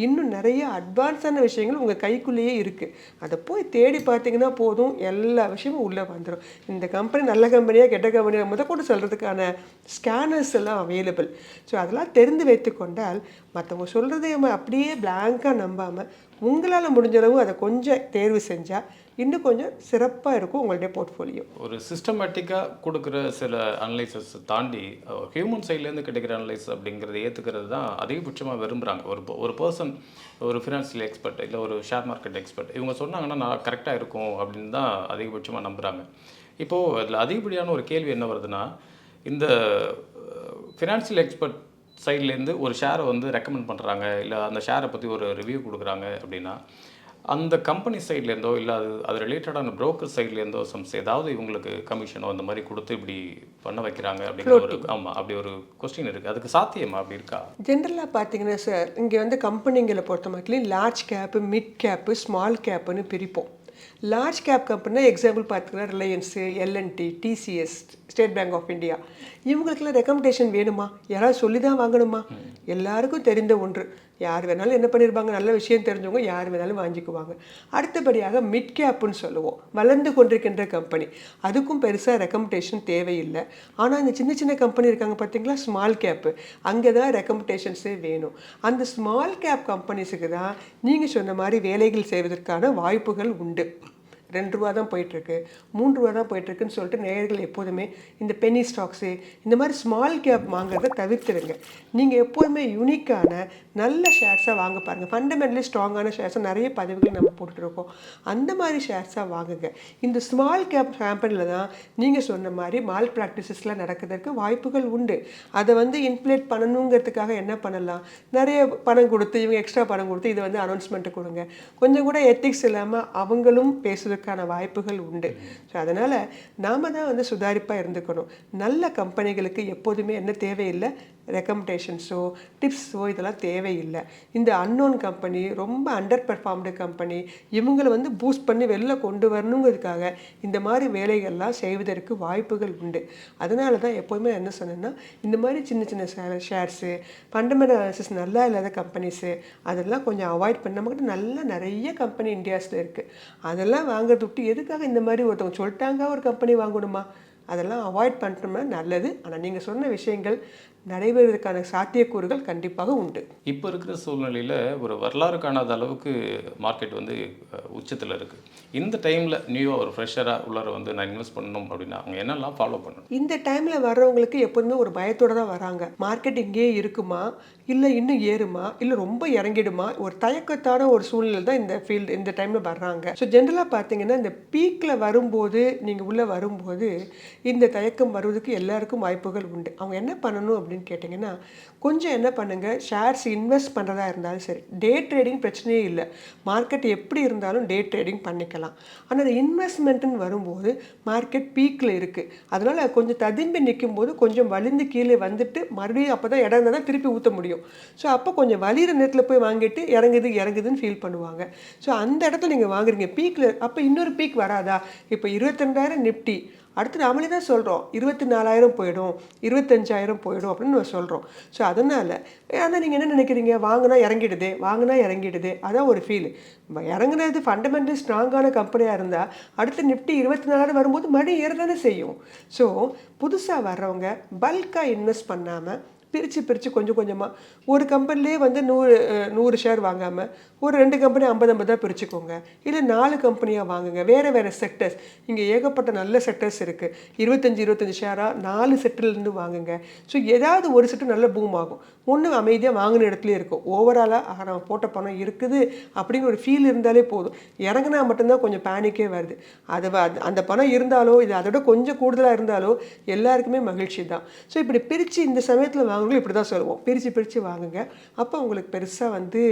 இன்னும் நிறைய அட்வான்ஸான விஷயங்கள் உங்கள் கைக்குள்ளேயே இருக்குது. அதை போய் தேடி பார்த்தீங்கன்னா போதும், எல்லா விஷயமும் உள்ளே வந்துடும். இந்த கம்பெனி நல்ல கம்பெனியாக கெட்ட கம்பெனியாக முதற்கொண்டு சொல்கிறதுக்கான ஸ்கேனர்ஸ் எல்லாம் அவைலபிள். ஸோ அதெல்லாம் தெரிந்து வைத்து கொண்டால் மற்றவங்க சொல்கிறதை அப்படியே பிளாங்காக நம்பாமல் உங்களால் முடிஞ்சளவு அதை கொஞ்சம் தேர்வு செஞ்சால் இன்னும் கொஞ்சம் சிறப்பாக இருக்கும் உங்களுடைய போர்ட்ஃபோலியோ. ஒரு சிஸ்டமேட்டிக்காக கொடுக்குற சில அனலைசஸ் தாண்டி ஹியூமன் சைட்லேருந்து கிடைக்கிற அனலைஸ் அப்படிங்கிறத ஏற்றுக்கிறது தான் அதிகபட்சமாக விரும்புகிறாங்க. ஒரு பர்சன், ஒரு ஃபினான்ஷியல் எக்ஸ்பர்ட் இல்லை ஒரு ஷேர் மார்க்கெட் எக்ஸ்பர்ட் இவங்க சொன்னாங்கன்னா நான் கரெக்டாக இருக்கும் அப்படின்னு தான் அதிகபட்சமாக நம்புகிறாங்க. இப்போது அதில் அதிகப்படியான ஒரு கேள்வி என்ன வருதுன்னா, இந்த ஃபினான்ஷியல் எக்ஸ்பர்ட்ஸ் சைட்லேருந்து ஒரு ஷேரை வந்து ரெக்கமெண்ட் பண்ணுறாங்க, இல்லை அந்த ஷேரை பற்றி ஒரு ரிவ்யூ கொடுக்குறாங்க அப்படின்னா, அந்த கம்பெனி சைட்லேருந்தோ இல்லை அது ரிலேட்டடான புரோக்கர் சைட்லேருந்தோ ஏதாவது இவங்களுக்கு கமிஷனோ அந்த மாதிரி கொடுத்து இப்படி பண்ண வைக்கிறாங்க அப்படிங்கிற ஒரு ஆமாம் அப்படி ஒரு கொஸ்டின் இருக்குது. அதுக்கு சாத்தியமா அப்படி இருக்கா? ஜென்ரலாக பார்த்தீங்கன்னா சார், இங்கே வந்து கம்பெனிங்களை பொறுத்த மட்டும் large cap, mid cap, small கேப்புன்னு பிரிப்போம். லார்ஜ் கேப் கம்பெனினா எக்ஸாம்பிள் பார்த்தீங்கன்னா ரிலையன்ஸு, எல்என்டி, டிசிஎஸ், ஸ்டேட் பேங்க் ஆஃப் இந்தியா, இவங்களுக்கெல்லாம் ரெக்கமெண்டேஷன் வேணுமா? யாராவது சொல்லி தான் வாங்கணுமா? எல்லாருக்கும் தெரிந்த ஒன்று. யார் வேணாலும் என்ன பண்ணியிருப்பாங்க, நல்ல விஷயம் தெரிஞ்சவங்க யார் வேணாலும் வாங்கிக்குவாங்க. அடுத்தபடியாக மிட் கேப்புன்னு சொல்லுவோம், வளர்ந்து கொண்டிருக்கின்ற கம்பெனி. அதுக்கும் பெருசாக ரெக்கமெண்டேஷன் தேவையில்லை. ஆனால் இந்த சின்ன சின்ன கம்பெனி இருக்காங்க பார்த்தீங்களா, ஸ்மால் கேப்பு, அங்கே தான் ரெக்கமெண்டேஷன்ஸே வேணும். அந்த ஸ்மால் கேப் கம்பெனிஸுக்கு தான் நீங்கள் சொன்ன மாதிரி வேலைகள் செய்வதற்கான வாய்ப்புகள் உண்டு. ₹2 தான் போயிட்டுருக்கு, ₹3 தான் போயிட்டுருக்குன்னு சொல்லிட்டு நேயர்கள் எப்போதுமே இந்த பெனி ஸ்டாக்ஸு இந்த மாதிரி ஸ்மால் கேப் வாங்குறத தவிர்த்துடுங்க. நீங்கள் எப்போதுமே யூனிக்கான நல்ல ஷேர்ஸாக வாங்க பாருங்கள். ஃபண்டமெண்டலி ஸ்ட்ராங்கான ஷேர்ஸாக நிறைய பதிவுகள் நம்ம போட்டுருக்கோம். அந்த மாதிரி ஷேர்ஸாக வாங்குங்க. இந்த ஸ்மால் கேப் கம்பெனியில் தான் நீங்கள் சொன்ன மாதிரி மால் ப்ராக்டிசஸ்லாம் நடக்கிறதுக்கு வாய்ப்புகள் உண்டு. அதை வந்து இன்ஃப்ளேட் பண்ணணுங்கிறதுக்காக என்ன பண்ணலாம், நிறைய பணம் கொடுத்து, இவங்க எக்ஸ்ட்ரா பணம் கொடுத்து இதை வந்து அனௌன்ஸ்மெண்ட்டு கொடுங்க. கொஞ்சம் கூட எத்திக்ஸ் இல்லாமல் அவங்களும் பேசுவதற்கான வாய்ப்புகள் உண்டு. ஸோ அதனால் நாம் தான் வந்து சுதாரிப்பாக இருந்துக்கணும். நல்ல கம்பெனிகளுக்கு எப்போதுமே என்ன தேவையில்லை, ரெக்கமெண்டேஷன்ஸோ டிப்ஸோ இதெல்லாம் தேவையில்லை. இந்த அன்னோன் கம்பெனி, ரொம்ப அண்டர் பெர்ஃபார்ம்டு கம்பெனி, இவங்களை வந்து பூஸ்ட் பண்ணி வெளில கொண்டு வரணுங்கிறதுக்காக இந்த மாதிரி வேலைகள்லாம் செய்வதற்கு வாய்ப்புகள் உண்டு. அதனால தான் எப்போதுமே என்ன சொன்னேன்னா, இந்த மாதிரி சின்ன சின்ன ஷேர்ஸு, ஃபண்டமெண்டல் அனாலிசிஸ் நல்லா இல்லாத கம்பெனிஸு அதெல்லாம் கொஞ்சம் அவாய்ட் பண்ண. நம்மக்கிட்ட நல்லா நிறைய கம்பெனி இந்தியாஸில் இருக்குது. அதெல்லாம் வாங்குறத விட்டு எதுக்காக இந்த மாதிரி ஒருத்தவங்க சொல்லிட்டாங்க ஒரு கம்பெனி வாங்கணுமா, அதெல்லாம் அவாய்ட் பண்ணுறோம்னா நல்லது. ஆனால் நீங்கள் சொன்ன விஷயங்கள் நடைபெறுவதற்கான சாத்தியக்கூறுகள் கண்டிப்பாக உண்டு. இப்போ இருக்கிற சூழ்நிலையில் ஒரு வரலாறு காணாத அளவுக்கு மார்க்கெட் வந்து உச்சத்தில் இருக்குது. இந்த டைமில் நியூவாக ஒரு ஃப்ரெஷராக உள்ளார வந்து நான் இன்வெஸ்ட் பண்ணணும் அப்படின்னா அவங்க என்னெல்லாம் ஃபாலோ பண்ணணும்? இந்த டைமில் வர்றவங்களுக்கு எப்போதுமே ஒரு பயத்தோடு தான் வராங்க. மார்க்கெட் இங்கேயே இருக்குமா, இல்லை இன்னும் ஏறுமா, இல்லை ரொம்ப இறங்கிடுமா, ஒரு தயக்கத்தான ஒரு சூழ்நிலை தான் இந்த டைமில் வர்றாங்க. ஸோ ஜென்ரலாக பார்த்தீங்கன்னா இந்த பீக்கில் வரும்போது, நீங்கள் உள்ளே வரும்போது இந்த தயக்கம் வருவதற்கு எல்லாருக்கும் வாய்ப்புகள் உண்டு. அவங்க என்ன பண்ணணும் அப்படின்னு கேட்டிங்கன்னா, கொஞ்சம் என்ன பண்ணுங்கள், ஷேர்ஸ் இன்வெஸ்ட் பண்ணுறதா இருந்தாலும் சரி, டே ட்ரேடிங் பிரச்சனையே இல்லை. மார்க்கெட் எப்படி இருந்தாலும் டே ட்ரேடிங் பண்ணிக்கலாம். ஆனால் அந்த இன்வெஸ்ட்மெண்ட்டுன்னு வரும்போது மார்க்கெட் பீக்கில் இருக்குது. அதனால் கொஞ்சம் ததும்பி நிற்கும் போது கொஞ்சம் வலிந்து கீழே வந்துட்டு மறுபடியும் அப்போ தான் இடம் இருந்தால் தான் திருப்பி ஊற்ற முடியும். ஸோ அப்போ கொஞ்சம் வலிகிற நேரத்தில் போய் வாங்கிட்டு இறங்குதுன்னு ஃபீல் பண்ணுவாங்க. ஸோ அந்த இடத்துல நீங்கள் வாங்குறீங்க பீக்கில், அப்போ இன்னொரு பீக் வராதா? இப்போ 22,000 நிஃப்டி, அடுத்து நாமளே தான் சொல்கிறோம் 24,000 போயிடும், 25,000 போயிடும் அப்படின்னு நம்ம சொல்கிறோம். ஸோ அதனால் ஆனால் நீங்கள் என்ன நினைக்கிறீங்க, வாங்கினா இறங்கிடுதே, அதான் ஒரு ஃபீல். இறங்குனது ஃபண்டமெண்டல் ஸ்ட்ராங்கான கம்பெனியாக இருந்தால் அடுத்து நிஃப்டி 24,000 வரும்போது மறுபடியும் ஏற தானே செய்யும். ஸோ புதுசாக வர்றவங்க பல்காக இன்வெஸ்ட் பண்ணாமல் பிரித்து கொஞ்சம் கொஞ்சமாக ஒரு கம்பெனிலே வந்து 100 ஷேர் வாங்காமல் ஒரு 2 கம்பெனி 50-50 பிரிச்சுக்கோங்க. இல்லை 4 கம்பெனியாக வாங்குங்க. வேறு செக்டர்ஸ், இங்கே ஏகப்பட்ட நல்ல செக்டர்ஸ் இருக்குது. 25 ஷேராக 4 செக்டர்லேருந்து வாங்குங்க. ஸோ ஏதாவது ஒரு செக்டர் நல்ல பூம் ஆகும், ஒன்று அமைதியாக வாங்கின இடத்துலேயே இருக்கும். ஓவராலாக நம்ம போட்ட பணம் இருக்குது அப்படிங்கிற ஒரு ஃபீல் இருந்தாலே போதும். இறங்கினா மட்டும்தான் கொஞ்சம் பேனிக்கே வருது. அந்த பணம் இருந்தாலோ இது அதோட கொஞ்சம் கூடுதலாக இருந்தாலோ எல்லாருக்குமே மகிழ்ச்சி தான். ஸோ இப்படி பிரித்து இந்த சமயத்தில் வாங்கணும், இப்படி தான் சொல்லுவோம், பிரித்து வாங்குங்க. அப்போ உங்களுக்கு பெருசாக வந்து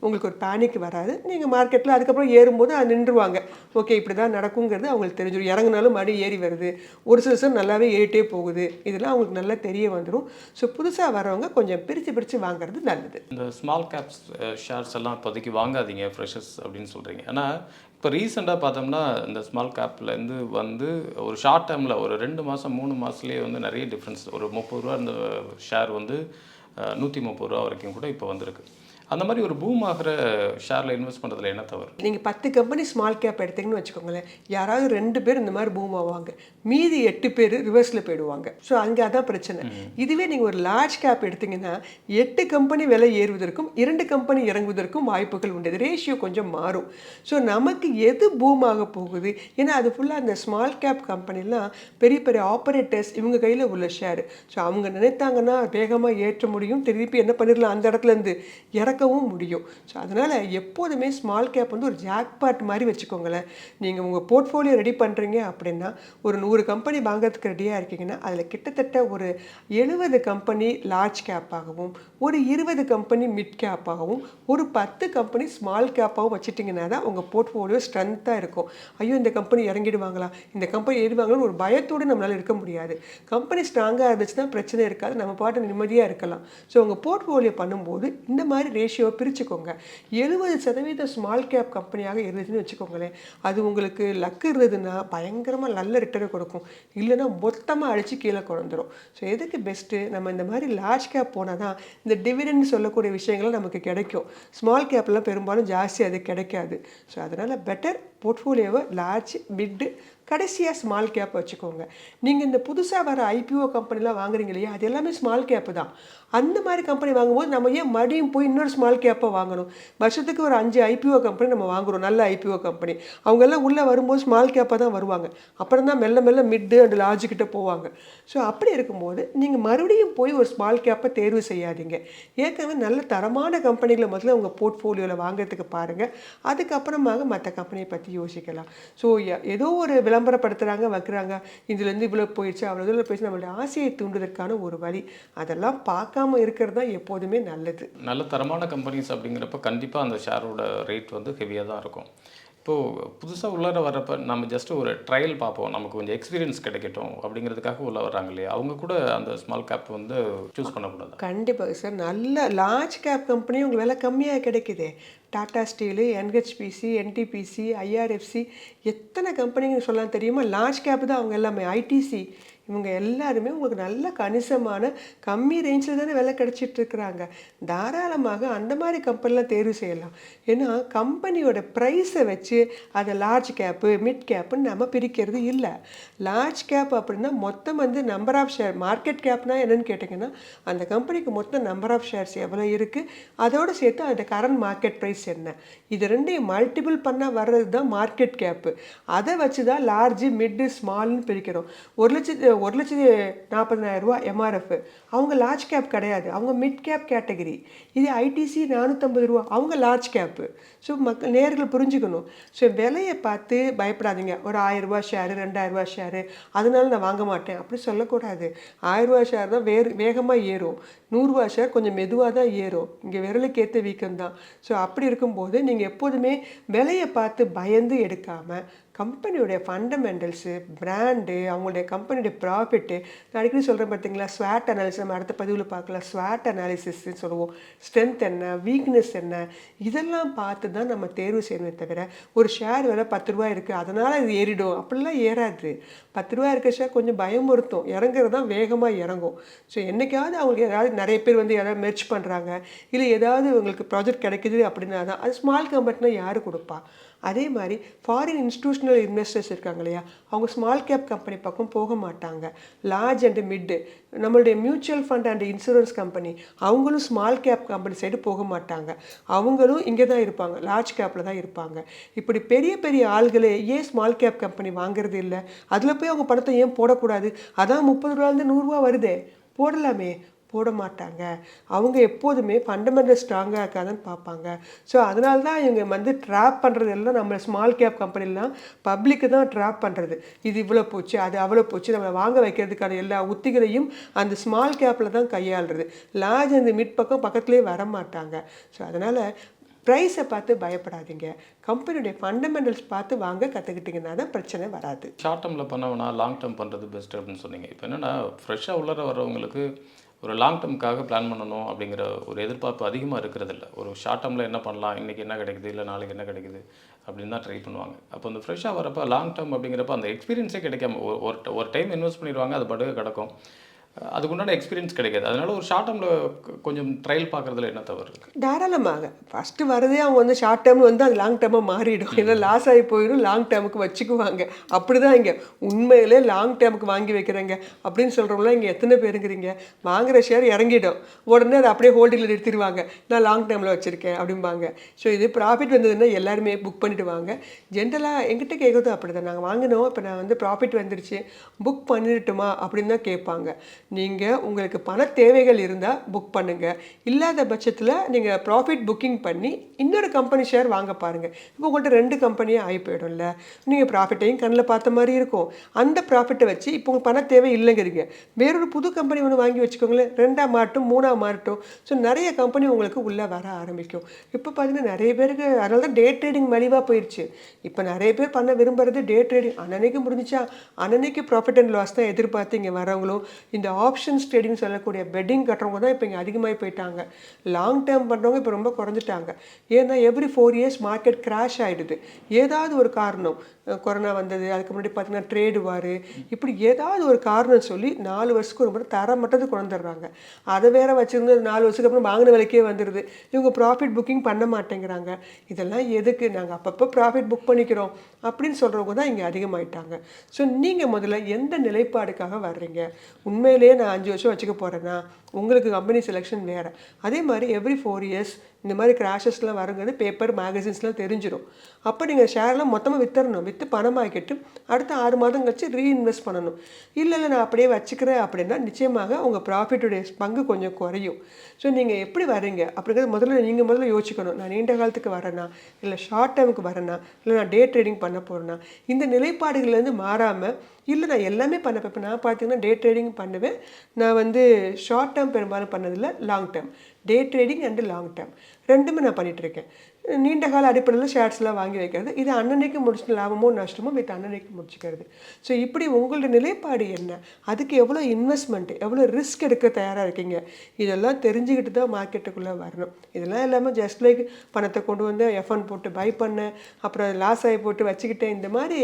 உங்களுக்கு ஒரு பேனிக் வராது. நீங்கள் மார்க்கெட்டில் அதுக்கப்புறம் ஏறும்போது அது நின்றுவாங்க. ஓகே இப்படி தான் நடக்குங்கிறது அவங்களுக்கு தெரிஞ்சிடும். இறங்கினாலும் மறுபடியும் ஏறி வருது, ஒரு சில நல்லாவே ஏறிட்டே போகுது, இதெல்லாம் அவங்களுக்கு நல்லா தெரிய வந்துடும். ஸோ புதுசாக வரவங்க கொஞ்சம் பிரித்து வாங்குறது நல்லது. இந்த ஸ்மால் கேப்ஸ் ஷேர்ஸ் எல்லாம் இப்போதைக்கு வாங்காதீங்க ஃப்ரெஷர்ஸ் அப்படின்னு சொல்கிறீங்க. ஆனால் இப்போ ரீசெண்டாக பார்த்தோம்னா இந்த ஸ்மால் கேப்லேருந்து வந்து ஒரு ஷார்ட் டைமில் ஒரு 2 மாதம் 3 மாதத்துலேயே வந்து நிறைய டிஃப்ரென்ஸ், ஒரு ₹30 இந்த ஷேர் வந்து ₹130 வரைக்கும் கூட இப்போ வந்திருக்கு. அந்த மாதிரி ஒரு பூம் ஆகிற ஷேரில் இன்வெஸ்ட் பண்ணுறதுல என்ன தவறு? நீங்கள் 10 கம்பெனி ஸ்மால் கேப் எடுத்தீங்கன்னு வச்சுக்கோங்களேன், யாராவது 2 பேர் இந்த மாதிரி பூம் ஆவாங்க, மீதி 8 பேர் ரிவர்ஸில் போயிடுவாங்க. ஸோ அங்கே அதான் பிரச்சனை. இதுவே நீங்கள் ஒரு லார்ஜ் கேப் எடுத்தீங்கன்னா 8 கம்பெனி விலை ஏறுவதற்கும் 2 கம்பெனி இறங்குவதற்கும் வாய்ப்புகள் உண்டு. இது ரேஷியோ கொஞ்சம் மாறும். ஸோ நமக்கு எது பூம் ஆக போகுது, ஏன்னா அது ஃபுல்லாக அந்த ஸ்மால் கேப் கம்பெனிலாம் பெரிய பெரிய ஆப்ரேட்டர்ஸ் இவங்க கையில் உள்ள ஷேர். ஸோ அவங்க நினைத்தாங்கன்னா வேகமாக ஏற்ற முடியும், திருப்பி என்ன பண்ணிடலாம், அந்த இடத்துலேருந்து இறக்க வளர்க்கவும் முடியும். ஸோ அதனால் எப்போதுமே ஸ்மால் கேப் வந்து ஒரு ஜாக்பாட் மாதிரி வச்சுக்கோங்களேன். நீங்கள் உங்கள் போர்ட்ஃபோலியோ ரெடி பண்ணுறீங்க அப்படின்னா ஒரு 100 கம்பெனி வாங்குறதுக்கு ரெடியாக இருக்கீங்கன்னா அதில் கிட்டத்தட்ட ஒரு 70 கம்பெனி லார்ஜ் கேப்பாகவும் ஒரு 20 கம்பெனி மிட் கேப்பாகவும் ஒரு 10 கம்பெனி ஸ்மால் கேப்பாகவும் வச்சுட்டிங்கன்னா தான் உங்கள் போர்ட்ஃபோலியோ ஸ்ட்ரென்த்தாக இருக்கும். ஐயோ இந்த கம்பெனி இறங்கிடுவாங்களா, இந்த கம்பெனி ஏறுவாங்களான்னு ஒரு பயத்தோடு நம்மளால் இருக்க முடியாது. கம்பெனி ஸ்ட்ராங்காக இருந்துச்சுன்னா பிரச்சனை இருக்காது, நம்ம பாட்டு நிம்மதியாக இருக்கலாம். ஸோ உங்கள் போர்ட்ஃபோலியோ பண்ணும்போது இந்த மாதிரி ரேஷியோவை பிரிச்சுக்கோங்க. 70% ஸ்மால் கேப் கம்பெனியாக இருந்துச்சுன்னு வச்சுக்கோங்களேன். அது உங்களுக்கு லக்கு இருந்ததுன்னா பயங்கரமாக நல்ல ரிட்டர்னை கொடுக்கும், இல்லைன்னா மொத்தமாக அடித்து கீழே கொண்டுரும். ஸோ எதுக்கு பெஸ்ட்டு, நம்ம இந்த மாதிரி லார்ஜ் கேப் போனால் தான் இந்த டிவிடெண்ட் சொல்லக்கூடிய விஷயங்கள் நமக்கு கிடைக்கும். ஸ்மால் கேப்லாம் பெரும்பாலும் ஜாஸ்தி அது கிடைக்காது. ஸோ அதனால் பெட்டர் போர்ட்ஃபோலியோவை லார்ஜ் மிட்டு கடைசியாக ஸ்மால் கேப் வச்சுக்கோங்க. நீங்கள் இந்த புதுசாக வர ஐபிஓ கம்பெனிலாம் வாங்குறீங்க இல்லையா, அது எல்லாமே ஸ்மால் கேப்பு தான். அந்த மாதிரி கம்பெனி வாங்கும்போது நம்ம ஏன் மறுபடியும் போய் இன்னொரு ஸ்மால் கேப்பை வாங்கணும்? வருஷத்துக்கு ஒரு 5 ஐபிஓ கம்பெனி நம்ம வாங்குகிறோம், நல்ல ஐபிஓ கம்பெனி. அவங்கெல்லாம் உள்ளே வரும்போது ஸ்மால் கேப்பாக தான் வருவாங்க, அப்புறம் தான் மெல்ல மெல்ல மிட்டு அண்ட் லார்ஜுக்கிட்ட போவாங்க. ஸோ அப்படி இருக்கும்போது நீங்கள் மறுபடியும் போய் ஒரு ஸ்மால் கேப்பை தேர்வு செய்யாதீங்க. ஏற்கனவே நல்ல தரமான கம்பெனிகளை முதல்ல உங்கள் போர்ட்ஃபோலியோவில் வாங்குறதுக்கு பாருங்கள், அதுக்கப்புறமாக மற்ற கம்பெனியை பற்றி யோசிக்கலாம். ஸோ ஏதோ ஒரு விளம்பரப்படுத்துகிறாங்க வைக்கிறாங்க, இதுலேருந்து இவ்வளோ போயிடுச்சு அவ்வளோ இதில் போயிடுச்சு, நம்மளுடைய ஆசையை தூண்டுவதற்கான ஒரு வழி. அதெல்லாம் பார்க்காம இருக்கிறது தான் எப்போதுமே நல்லது. நல்ல தரமான கம்பெனிஸ் அப்படிங்கிறப்ப கண்டிப்பாக அந்த ஷேரோட ரேட் வந்து ஹெவியாக தான் இருக்கும். இப்போது புதுசாக உள்ளார வர்றப்ப நம்ம ஜஸ்ட் ஒரு ட்ரையல் பார்ப்போம், நமக்கு கொஞ்சம் எக்ஸ்பீரியன்ஸ் கிடைக்கட்டும் அப்படிங்கிறதுக்காக உள்ள வர்றாங்க இல்லையா, அவங்க கூட அந்த ஸ்மால் கேப் வந்து சூஸ் பண்ணக்கூடாது. கண்டிப்பாக சார், நல்ல லார்ஜ் கேப் கம்பெனி உங்களுக்கு விலை கம்மியாக கிடைக்குது. Tata steel, NHPC, NTPC, IRFC, எத்தனை கம்பெனின்னு சொல்லலாம் தெரியுமா? லார்ஜ் கேப் தான் அவங்க எல்லாமே. ஐடிசி, இவங்க எல்லாருமே உங்களுக்கு நல்ல கணிசமான கம்மி ரேஞ்சில் தானே விலை கிடச்சிட்ருக்குறாங்க. தாராளமாக அந்த மாதிரி கம்பெனிலாம் தேர்வு செய்யலாம். ஏன்னா கம்பெனியோட ப்ரைஸை வச்சு அதை லார்ஜ் கேப்பு மிட் கேப்புன்னு நம்ம பிரிக்கிறது இல்லை. லார்ஜ் கேப் அப்படின்னா மொத்தம் வந்து நம்பர் ஆஃப் ஷேர். மார்க்கெட் கேப்னா என்னென்னு கேட்டிங்கன்னா அந்த கம்பெனிக்கு மொத்தம் நம்பர் ஆஃப் ஷேர்ஸ் எவ்வளோ இருக்குது, அதோடு சேர்த்து அந்த கரண்ட் மார்க்கெட் ப்ரைஸ் என்ன, இது ரெண்டையும் மல்டிபிள் பண்ணால் வர்றது தான் மார்க்கெட் கேப்பு. அதை வச்சு தான் லார்ஜு மிட்டு ஸ்மால்னு பிரிக்கிறோம். 1,40,000 ரூபா எம்ஆர்எஃப், அவங்க லார்ஜ் கேப் கிடையாது, அவங்க மிட் கேப் கேட்டகரி. இது ஐடிசி 450 ரூபா, அவங்க லார்ஜ் கேப்பு. ஸோ நேர்கள் புரிஞ்சுக்கணும். ஸோ விலையை பார்த்து பயப்படாதீங்க. ஒரு 1000 ரூபா ஷேரு, 2000 ரூபா ஷேரு, அதனால நான் வாங்க மாட்டேன் அப்படி சொல்லக்கூடாது. 1000 ரூபா ஷேர் தான் வேகமாக ஏறும், 100 ரூபா ஷேர் கொஞ்சம் மெதுவாக தான் ஏறும். இங்கே விரலுக்கு ஏற்ற வீக்கம் தான். ஸோ அப்படி இருக்கும்போது நீங்கள் எப்போதுமே விலையை பார்த்து பயந்து எடுக்காமல் கம்பெனியோடைய ஃபண்டமெண்டல்ஸு, பிராண்டு, அவங்களுடைய கம்பெனியோடைய ப்ராஃபிட்டு, நான் அடிக்கடி சொல்கிறேன் பார்த்தீங்களா, ஸ்வாட் அனாலிசிஸ், நம்ம அடுத்த பதிவில் பார்க்கலாம். ஸ்வாட் அனாலிசிஸ்ன்னு சொல்லுவோம். ஸ்ட்ரென்த் என்ன, வீக்னஸ் என்ன, இதெல்லாம் பார்த்து தான் நம்ம தேர்வு செய்யணுமே தவிர ஒரு ஷேர் விலை 10 ரூபா இருக்குது அதனால் இது ஏறிடும் அப்படிலாம் ஏறாது. 10 ரூபா இருக்க ஷேர் கொஞ்சம் பயமுறுத்தும், இறங்குறது தான் வேகமாக இறங்கும். ஸோ என்றைக்காவது அவங்களுக்கு ஏதாவது நிறைய பேர் வந்து ஏதாவது மெர்ச் பண்ணுறாங்க, இல்லை ஏதாவது உங்களுக்கு ப்ராஜெக்ட் கிடைக்குது அப்படின்னா தான் அது ஸ்மால் கம்பெனினா யார் கொடுப்பா? அதே மாதிரி ஃபாரின் இன்ஸ்டிடியூஷனல் இன்வெஸ்டர்ஸ் இருக்காங்க இல்லையா, அவங்க ஸ்மால் கேப் கம்பெனி பக்கம் போக மாட்டாங்க. லார்ஜ் அண்டு மிட்டு, நம்மளுடைய mutual fund and insurance company, அவங்களும் ஸ்மால் கேப் கம்பெனி சைடு போக மாட்டாங்க. அவங்களும் இங்கே தான் இருப்பாங்க, லார்ஜ் கேப்பில் தான் இருப்பாங்க. இப்படி பெரிய பெரிய ஆள்களே ஏன் ஸ்மால் கேப் கம்பெனி வாங்குறது இல்லை? அதில் போய் அவங்க பணத்தை ஏன் போடக்கூடாது? அதான் 30 ரூபாலேருந்து 100 ரூபா வருதே, போடலாமே. போட மாட்டாங்க. அவங்க எப்போதுமே ஃபண்டமெண்டல் ஸ்ட்ராங்காக இருக்காதுன்னு பார்ப்பாங்க. ஸோ அதனால தான் இவங்க வந்து ட்ராப் பண்ணுறது எல்லாம் நம்ம ஸ்மால் கேப் கம்பெனிலாம் பப்ளிக்கு தான் ட்ராப் பண்ணுறது. இது இவ்வளோ போச்சு, அது அவ்வளோ போச்சு, நம்மளை வாங்க வைக்கிறதுக்கான எல்லா உத்திகளையும் அந்த ஸ்மால் கேப்பில் தான் கையாளுறது. லார்ஜ் அந்த மிட் பக்கத்துலேயே வர மாட்டாங்க. ஸோ அதனால் ப்ரைஸை பார்த்து பயப்படாதீங்க, கம்பெனியுடைய ஃபண்டமெண்டல்ஸ் பார்த்து வாங்க கற்றுக்கிட்டிங்கன்னா தான் பிரச்சனை வராது. ஷார்ட் டேர்மில் பண்ணவனா லாங் டேர்ம் பண்ணுறது பெஸ்ட் அப்படின்னு சொன்னீங்க. இப்போ என்னென்னா ஃப்ரெஷ்ஷாக உள்ளார வர்றவங்களுக்கு ஒரு லாங் டேர்முக்காக பிளான் பண்ணணும் அப்படிங்கிற ஒரு எதிர்பார்ப்பு அதிகமாக இருக்கிறதில்ல. ஒரு ஷார்ட் டேர்மில் என்ன பண்ணலாம், இன்றைக்கி என்ன கிடைக்குது, இல்லை நாளைக்கு என்ன கிடைக்குது அப்படின்னு தான் ட்ரை பண்ணுவாங்க. அப்போ அந்த ஃப்ரெஷ்ஷாக வரப்போ லாங் டேர்ம் அப்படிங்கிறப்ப அந்த எக்ஸ்பீரியன்ஸே கிடைக்காம ஒரு டைம் இன்வெஸ்ட் பண்ணிடுவாங்க, அது பாட்டுக்கு கிடக்கும், அதுக்குண்டான எக்ஸ்பீரியன்ஸ் கிடைக்காது. அதனால ஒரு ஷார்ட் டேர்மில் கொஞ்சம் ட்ரையல் பார்க்குறதுல என்ன தவறு இருக்குது? தாராளமாக ஃபஸ்ட்டு வரதே அவங்க வந்து ஷார்ட் டேர்ம் வந்து அது லாங் டேர்மாக மாறிடும். ஏன்னா லாஸ் ஆகி போயிடும், லாங் டேர்முக்கு வச்சுக்குவாங்க. அப்படி தான் இங்கே உண்மையிலே லாங் டேர்முக்கு வாங்கி வைக்கிறேங்க அப்படின்னு சொல்கிறவங்களாம் இங்கே எத்தனை பேருங்கிறீங்க? வாங்குகிற ஷேர் இறங்கிடும், உடனே அதை அப்படியே ஹோல்டிங்கில் நிறுத்திடுவாங்க, நான் லாங் டேர்மில் வச்சுருக்கேன் அப்படிம்பாங்க. ஸோ இது ப்ராஃபிட் வந்ததுன்னா எல்லாருமே புக் பண்ணிவிடுவாங்க. ஜென்ரலாக எங்கிட்ட கேட்குறதும் அப்படி தான், நாங்கள் வாங்கினோம், இப்போ நான் வந்து ப்ராஃபிட் வந்துருச்சு புக் பண்ணிடட்டுமா அப்படின்னு தான் கேட்பாங்க. நீங்கள் உங்களுக்கு பண தேவைகள் இருந்தால் புக் பண்ணுங்கள். இல்லாத பட்சத்தில் நீங்கள் ப்ராஃபிட் புக்கிங் பண்ணி இன்னொரு கம்பெனி ஷேர் வாங்க பாருங்கள். இப்போ உங்கள்கிட்ட 2 கம்பெனியாக ஆகி போயிடும்ல. நீங்கள் ப்ராஃபிட்டையும் கண்ணில் பார்த்த மாதிரி இருக்கும். அந்த ப்ராஃபிட்டை வச்சு இப்போ உங்களுக்கு பண தேவை இல்லைங்கிறீங்க, வேறொரு புது கம்பெனி ஒன்று வாங்கி வச்சுக்கோங்களேன். 2ஆக மாறட்டும், 3ஆக மாறட்டும். ஸோ நிறைய கம்பெனி உங்களுக்கு உள்ளே வர ஆரம்பிக்கும். இப்போ பார்த்தீங்கன்னா நிறைய பேருக்கு அதனால தான் டே ட்ரேடிங் மலிவாக போயிடுச்சு. இப்போ நிறைய பேர் பண்ண விரும்புறது டே ட்ரேடிங். அன்னன்னைக்கு முடிஞ்சிச்சா அன்னன்னைக்கு ப்ராஃபிட் அண்ட் லாஸ் தான் எதிர்பார்த்து இங்கே வரவங்களும், இந்த ஆப்ஷன்ஸ் ட்ரேடிங் சொல்லக்கூடிய பெட்டிங் கட்டுறவங்க தான் இப்போ இங்கே அதிகமாகி போயிட்டாங்க. லாங் டேர்ம் பண்ணுறவங்க இப்போ ரொம்ப குறைஞ்சிட்டாங்க. ஏன்னா எவ்ரி 4 இயர்ஸ் மார்க்கெட் கிராஷ் ஆகிடுது. ஏதாவது ஒரு காரணம், கொரோனா வந்தது, அதுக்கு முன்னாடி பார்த்தீங்கன்னா ட்ரேடு வாரு, இப்படி ஏதாவது ஒரு காரணம் சொல்லி 4 வருஷத்துக்கு ஒரு முறை தரமட்டது கொண்டுடுறாங்க. அதை வேற வச்சுருந்து 4 வருஷத்துக்கு அப்புறம் வாங்கின விலைக்கே வந்துடுது. இவங்க ப்ராஃபிட் புக்கிங் பண்ண மாட்டேங்கிறாங்க. இதெல்லாம் எதுக்கு, நாங்கள் அப்பப்போ ப்ராஃபிட் புக் பண்ணிக்கிறோம் அப்படின்னு சொல்கிறவங்க தான் இங்கே அதிகமாயிட்டாங்க. ஸோ நீங்கள் முதல்ல எந்த நிலைப்பாடுக்காக வர்றீங்க? உண்மையிலேயே நான் 5 வருஷம் வச்சுக்க போகிறேன்னா உங்களுக்கு கம்பெனி செலெக்ஷன் வேறு. அதே மாதிரி எவ்ரி 4 இயர்ஸ் இந்த மாதிரி கிராஷஸ்லாம் வருங்கிறது பேப்பர் மேகசின்ஸ்லாம் தெரிஞ்சிடும். அப்போ நீங்கள் ஷேர்லாம் மொத்தமாக விற்றுறணும். விற்று பணமாக்கிட்டு அடுத்த 6 மாதம் கழிச்சு ரீஇன்வெஸ்ட் பண்ணணும். இல்லை நான் அப்படியே வச்சுக்கிறேன் அப்படின்னா நிச்சயமாக உங்கள் ப்ராஃபிட்டுடைய பங்கு கொஞ்சம் குறையும். ஸோ நீங்கள் எப்படி வரீங்க அப்படிங்கிறது முதல்ல யோசிக்கணும். நான் நீண்ட காலத்துக்கு வரேனா, இல்லை ஷார்ட் டேர்முக்கு வரேனா, இல்லை நான் டே ட்ரேடிங் பண்ண போகிறேன்னா, இந்த நிலைப்பாடுகள்லேருந்து மாறாமல், இல்லை நான் எல்லாமே பண்ணப்போ, இப்போ நான் பார்த்தீங்கன்னா டே ட்ரேடிங் பண்ணுவேன். நான் வந்து ஷார்ட் டேர்ம் பெரும்பாலும் பண்ணதில்லை, long term. Day trading and long term ரெண்டுமே நான் பண்ணிகிட்ருக்கேன். நீண்ட கால அடிப்படையில் ஷேர்ஸ்லாம் வாங்கி வைக்கிறது, இது அன்னன்னைக்கு முடிச்சுட்டு லாபமோ நஷ்டமோ வித் அன்னன்னைக்கு முடிச்சுக்கிறது. ஸோ இப்படி உங்களோட நிலைப்பாடு என்ன, அதுக்கு எவ்வளோ இன்வெஸ்ட்மெண்ட், எவ்வளோ ரிஸ்க் எடுக்க தயாராக இருக்கீங்க, இதெல்லாம் தெரிஞ்சுக்கிட்டு தான் மார்க்கெட்டுக்குள்ளே வரணும். இதெல்லாம் இல்லாமல் ஜஸ்ட் லைக் பணத்தை கொண்டு வந்து F1 போட்டு பை பண்ணேன், அப்புறம் லாஸ் ஆகி போட்டு வச்சுக்கிட்டேன், இந்த மாதிரி